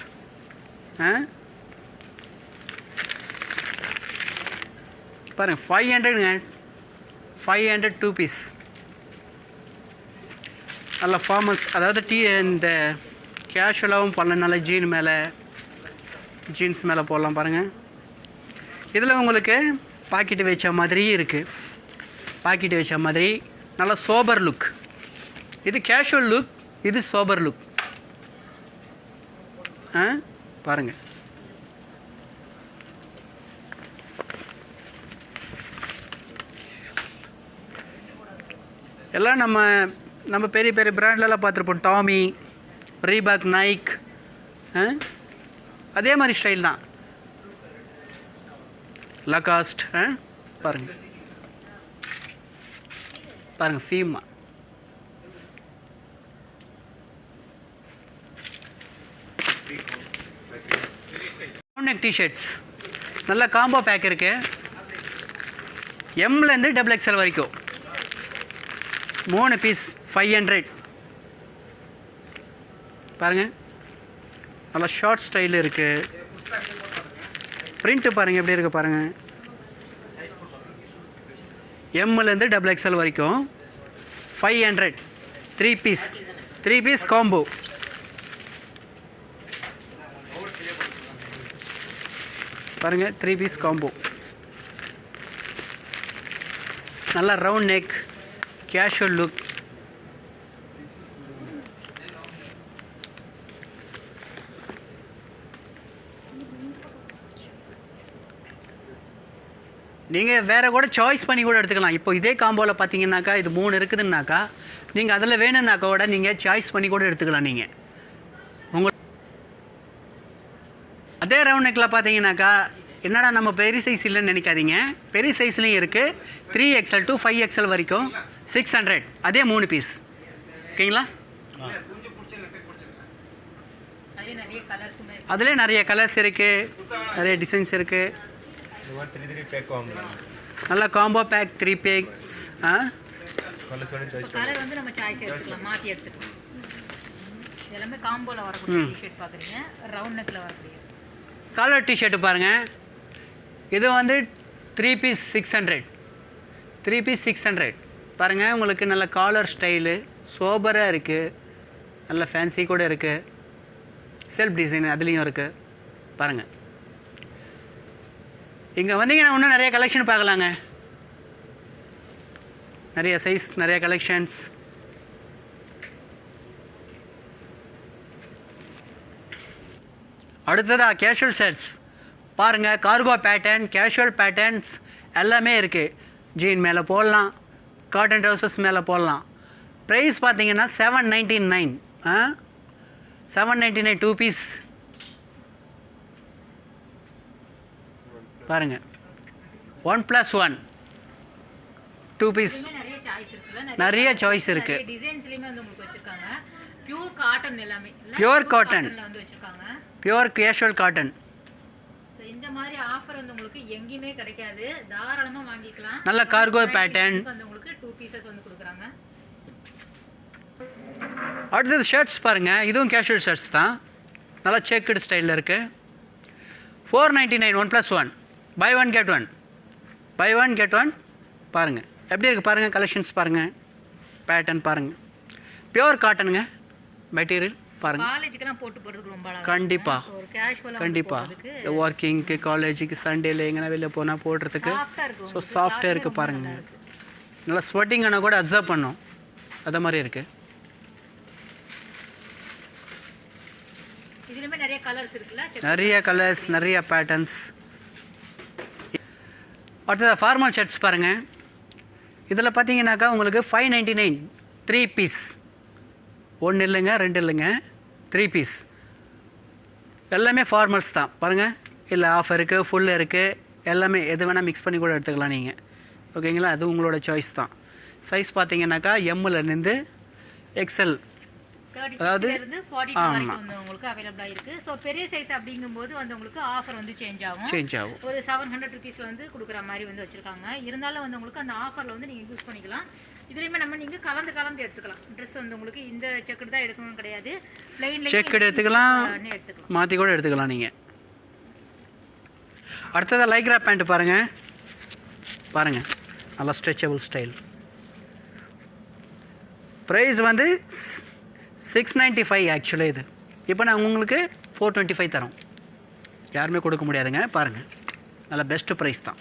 பாருங்கள் 500ங்க, 500 2 பீஸ். நல்லா ஃபார்மல்ஸ், அதாவது இந்த கேஷுவலாகவும் பண்ணலாம். நல்லா ஜீன்ஸ் மேலே போடலாம் பாருங்கள். இதில் உங்களுக்கு பாக்கெட்டு வச்ச மாதிரி இருக்குது. பாக்கெட்டு வச்ச மாதிரி நல்லா சோபர் லுக். இது கேஷுவல் லுக், இது சோபர் லுக். பாருங்கள். எல்லாம் நம்ம பெரிய பெரிய பிராண்ட்லலாம் பார்த்துருப்போம். டாமி, ரீபாக், நைக், அதே மாதிரி ஸ்டைல் தான். லகாஸ்ட் பாருங்கள் பாருங்கள். ஃபீமா நெக் டிஷர்ட்ஸ் நல்ல காம்போ பேக் இருக்குது. எம்லேருந்து XXL வரைக்கும் 3 பீஸ் 500. பாருங்கள் நல்லா ஷார்ட் ஸ்டைல் இருக்குது. பிரிண்ட்டு பாருங்கள் எப்படி இருக்குது பாருங்கள். எம்லேருந்து XXL வரைக்கும் 500. 3 பீஸ் காம்போ. பாருங்கள் 3 பீஸ் காம்போ. நல்லா ரவுண்ட் நெக், கேஷுவல் லுக். நீங்கள் வேறு கூட சாய்ஸ் பண்ணி கூட எடுத்துக்கலாம். இப்போ இதே காம்போவில் பார்த்தீங்கன்னாக்கா இது 3 இருக்குதுன்னாக்கா நீங்கள் அதில் வேணும்னாக்கா கூட நீங்கள் சாய்ஸ் பண்ணி கூட எடுத்துக்கலாம். நீங்கள் அதே ரவுண்ட் நெக்கில் பார்த்தீங்கன்னாக்கா என்னடா நம்ம பெரிய சைஸ் இல்லைன்னு நினைக்காதீங்க. பெரிய சைஸ்லேயும் இருக்குது. 3XL to 5XL வரைக்கும் 600. அதே 3 பீஸ். ஓகேங்களா? அதிலே நிறைய கலர்ஸ் இருக்குது, நிறைய டிசைன்ஸ் இருக்குது. நல்லா காம்போ பேக் 3 பேக்ஸ். கலர் வந்து நம்ம சாய்ஸ் எடுத்துக்கலாம், மாற்றி எடுத்துக்கலாம். எல்லாமே காம்போவில் வரக்கூடிய டிஷர்ட் பார்க்குறீங்க. ரவுண்ட் நெக்கில் வரக்கூடிய காலர் டிஷர்ட்டு பாருங்கள், இது வந்து 3 பீஸ் 600. 3 பீஸ் 600 பாருங்கள். உங்களுக்கு நல்ல காலர் ஸ்டைலு சோபராக இருக்குது, நல்ல ஃபேன்சி கூட இருக்குது, செல்ஃப் டிசைன் அதுலேயும் இருக்குது பாருங்கள். இங்கே வந்தீங்கன்னா இன்னும் நிறைய கலெக்ஷன் பார்க்கலாங்க, நிறைய சைஸ், நிறைய கலெக்ஷன்ஸ். அடுத்ததாக கேஷுவல் ஷர்ட்ஸ் பாருங்கள். கார்கோ பேட்டர்ன், கேஷுவல் பேட்டர்ன்ஸ் எல்லாமே இருக்குது. ஜீன் மேலே போடலாம், காட்டன் ட்ரவுசர்ஸ் மேலே போடலாம். ப்ரைஸ் பார்த்தீங்கன்னா 799. 799 2 பீஸ் பாருங்கள். 1+1 2 பீஸ் நிறைய சாய்ஸ் இருக்குது. டிசைன்ஸ்லயுமே வந்து உங்களுக்கு வச்சிருக்காங்க. பியூர் காட்டன் எல்லாமே, பியூர் காட்டன், வந்து வச்சிருக்காங்க. Pure casual cotton. ஸோ இந்த மாதிரி ஆஃபர் வந்து உங்களுக்கு எங்கேயுமே கிடைக்காது, தாராளமாக வாங்கிக்கலாம். நல்ல கார்கோ பேட்டர்ன் வந்து உங்களுக்கு 2 பீசஸ் வந்து கொடுக்குறாங்க. அடுத்தது ஷர்ட்ஸ் பாருங்கள், இதுவும் கேஷுவல் ஷர்ட்ஸ் தான், நல்லா செக்குடு ஸ்டைலில் இருக்குது. 499 1+1 பை 1 get 1 பை 1 get 1 பாருங்கள் எப்படி இருக்குது பாருங்கள். கலெக்ஷன்ஸ் பாருங்கள், பேட்டர்ன் பாருங்கள். பியூர் காட்டனுங்க மெட்டீரியல் பாருங்கள். காலேஜுக்குலாம் போட்டு போகிறதுக்கு ரொம்ப அழகா கண்டிப்பாக ஒரு கேஷுவலாக கண்டிப்பாக ஒர்க்கிங்க்கு, காலேஜுக்கு, சண்டேல எங்கன்னா வெளில போனால் போடுறதுக்கு ஸோ சாஃப்டாக இருக்குது பாருங்கள். நல்லா ஸ்வெட்டிங் ஆனால் கூட அப்சர்வ் பண்ணும், அது மாதிரி இருக்குது. இதுலயுமே நிறைய கலர்ஸ் இருக்குல்ல, நிறைய கலர்ஸ், நிறைய பேட்டர்ன்ஸ். அடுத்தது ஃபார்மல் ஷர்ட்ஸ் பாருங்கள். இதில் பார்த்தீங்கன்னாக்கா உங்களுக்கு 599 3 பீஸ். 1 இல்லைங்க, 2 இல்லைங்க, 3 பீஸ். எல்லாமே ஃபார்மல்ஸ் தான் பாருங்கள். இல்லை ஆஃப் இருக்குது, ஃபுல் இருக்குது, எல்லாமே எது வேணால் மிக்ஸ் பண்ணி கூட எடுத்துக்கலாம் நீங்கள். ஓகேங்களா, அது உங்களோட சாய்ஸ் தான். சைஸ் பார்த்தீங்கன்னாக்கா எம்மில் எக்ஸ்எல், அதாவது 42 வரைக்கும் வந்து உங்களுக்கு அவைலபிளா இருக்கு. சோ பெரிய சைஸ் அப்படிங்கும்போது வந்து உங்களுக்கு ஆஃபர் வந்து சேஞ்ச் ஆகும். ஒரு 700 rupees வந்து கொடுக்குற மாதிரி வந்து வச்சிருக்காங்க. இருந்தாலும் வந்து உங்களுக்கு அந்த ஆஃபர்ல வந்து நீங்க யூஸ் பண்ணிக்கலாம். இதுலயுமே நீங்க கலந்து எடுத்துக்கலாம். ட்ரெஸ் வந்து உங்களுக்கு இந்த செக்குடு தான் எடுக்கணும்னு கிடையாது, பிளைன்ல செக்குடு எடுத்துக்கலாம், மாற்றி கூட எடுத்துக்கலாம் நீங்கள். அடுத்தது லைக்ரா பேண்ட் பாருங்கள், பாருங்கள் நல்லா ஸ்ட்ரெச்சபிள் ஸ்டைல். ப்ரைஸ் வந்து 695 ஆக்சுவலி. இது இப்போ நான் உங்களுக்கு 425 தரோம், யாருமே கொடுக்க முடியாதுங்க. பாருங்கள் நல்ல பெஸ்ட்டு ப்ரைஸ் தான்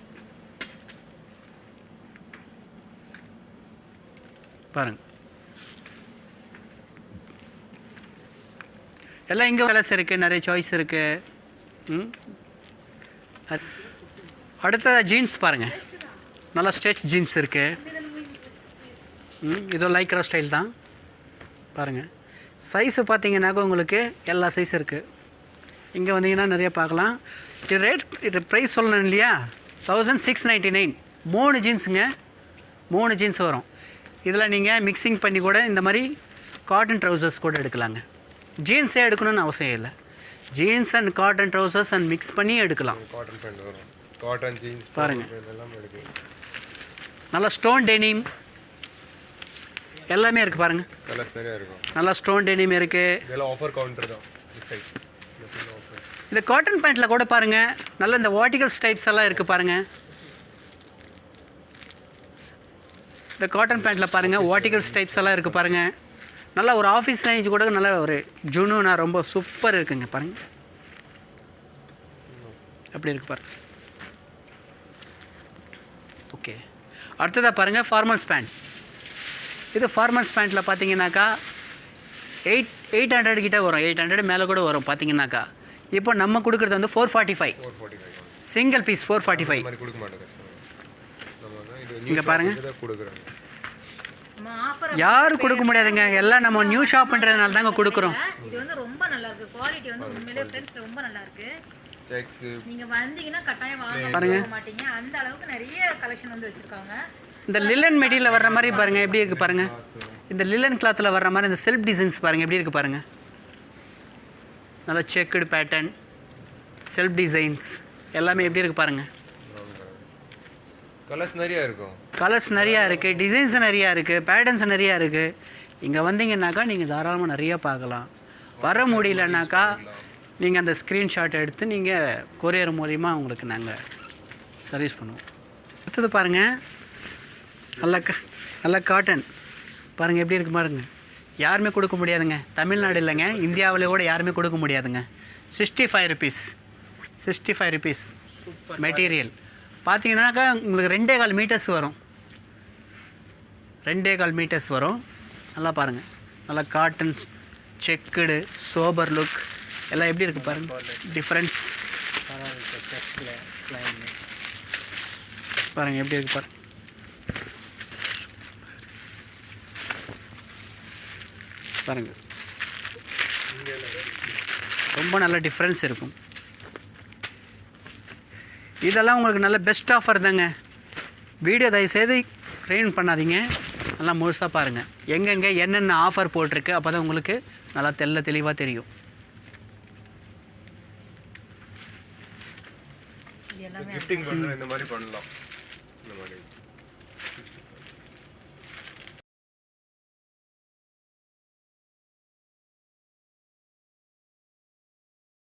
பாருங்கள். எல்லாம் இங்கே கலர்ஸ் இருக்குது, நிறைய சாய்ஸ் இருக்குது. அடுத்த ஜீன்ஸ் பாருங்கள், நல்லா ஸ்ட்ரெச் ஜீன்ஸ் இருக்குது. இதோ லைக்ரா ஸ்டைல் தான் பாருங்கள். சைஸு பார்த்தீங்கன்னாக்கா உங்களுக்கு எல்லா சைஸ் இருக்குது. இங்கே வந்தீங்கன்னா நிறைய பார்க்கலாம். இது ப்ரைஸ் சொல்லணும் இல்லையா, 1699. 3 ஜீன்ஸுங்க, 3 ஜீன்ஸ் வரும். இதில் நீங்கள் மிக்சிங் பண்ணி கூட இந்த மாதிரி காட்டன் ட்ரவுசர்ஸ் கூட எடுக்கலாங்க. ஜீன்ஸே எடுக்கணும்னு அவசியம் இல்லை, jeans and cotton trousers and mix பண்ணி எடுக்கலாம். காட்டன் ஜீன்ஸ் பாருங்கள், நல்லா ஸ்டோன் டெனிம் எல்லாமே இருக்குது பாருங்கள். கலர்ஸ் நிறைய இருக்கும், நல்லா ஸ்டோன் டெனிம் இருக்குது. இதெல்லாம் ஆஃபர் கவுண்டர் தான். இந்த காட்டன் பேண்ட்டில் கூட பாருங்கள், நல்ல இந்த வார்டிகல் ஸ்டைப்ஸ் எல்லாம் இருக்குது பாருங்கள். இந்த காட்டன் பேண்ட்டில் பாருங்கள் வார்டிகல் ஸ்டைப்ஸ் எல்லாம் இருக்குது பாருங்கள். நல்லா ஒரு ஆஃபீஸ் ரேஞ்ச் கூட நல்ல ஒரு ஜுனுனா ரொம்ப சூப்பர் இருக்குங்க பாருங்கள். அப்படி இருக்கு பாருங்கள். ஓகே, அடுத்ததாக பாருங்கள் ஃபார்மல்ஸ் பேண்ட். இது ஃபார்மல்ஸ் பேண்ட்டில் பார்த்தீங்கன்னாக்கா 800 கிட்டே வரும், 800 மேலே கூட வரும் பார்த்தீங்கன்னாக்கா. இப்போ நம்ம கொடுக்குறது வந்து 445 சிங்கிள் பீஸ் 445. இங்கே பாருங்கள், யாரும் கொடுக்க முடியாதுங்க, எல்லாம் நம்ம நியூ ஷாப்ன்றதுனால தாங்க கொடுக்குறோம். இது வந்து ரொம்ப நல்லா இருக்கு, குவாலிட்டி வந்து உண்மையிலேயே ஃப்ரெண்ட்ஸ் ரொம்ப நல்லா இருக்கு. நீங்க வந்தீங்கன்னா கட்டாயம் வாங்க மாட்டீங்க, அந்த அளவுக்கு நிறைய கலெக்ஷன் வந்து வச்சிருக்காங்க. இந்த லிலன் மெட்டீரியல் வர்ற மாதிரி பாருங்கள் எப்படி இருக்குது பாருங்கள். இந்த லிலன் கிளாத்தில் வர்ற மாதிரி இந்த செல்ஃப் டிசைன்ஸ் பாருங்கள் எப்படி இருக்குது பாருங்கள். நல்லா செக்குடு பேட்டர்ன், செல்ஃப் டிசைன்ஸ் எல்லாமே எப்படி இருக்குது பாருங்கள். கலர்ஸ் நிறையா இருக்கும், கலர்ஸ் நிறையா இருக்குது, டிசைன்ஸ் நிறையா இருக்குது, பேட்டர்ன்ஸ் நிறையா இருக்குது. இங்கே வந்தீங்கன்னாக்கா நீங்கள் தாராளமாக நிறையா பார்க்கலாம். வர முடியலன்னாக்கா நீங்கள் அந்த ஸ்க்ரீன்ஷாட் எடுத்து நீங்கள் கொரியர் மூலிமா உங்களுக்கு நாங்கள் சர்வீஸ் பண்ணுவோம். அடுத்தது பாருங்கள், நல்ல காட்டன் பாருங்கள் எப்படி இருக்குது பாருங்கள். யாருமே கொடுக்க முடியாதுங்க, தமிழ்நாடு இல்லைங்க, இந்தியாவில் கூட யாருமே கொடுக்க முடியாதுங்க. 65 rupees 65 rupees மெட்டீரியல். பார்த்தீங்கன்னாக்கா உங்களுக்கு 2.25 meters வரும், 2.25 meters வரும். நல்லா பாருங்கள், நல்லா காட்டன் செக்குடு சோபர் லுக் எல்லாம் எப்படி இருக்குது பாருங்கள். டிஃப்ரென்ஸ் பாருங்கள் எப்படி இருக்குது பாருங்கள். பாருங்கள் ரொம்ப நல்ல டிஃப்ரென்ஸ் இருக்கும். இதெல்லாம் உங்களுக்கு நல்ல பெஸ்ட் ஆஃபர் தாங்க. வீடியோ தயவுசெய்து ட்ரெயின் பண்ணாதீங்க, நல்லா முழுசாக பாருங்கள். எங்கெங்கே என்னென்ன ஆஃபர் போட்டிருக்கு, அப்போ தான் உங்களுக்கு நல்லா தெளிவாக தெரியும். கிஃப்டிங் பண்ணுற இந்த மாதிரி பண்ணலாம். இந்த மாதிரி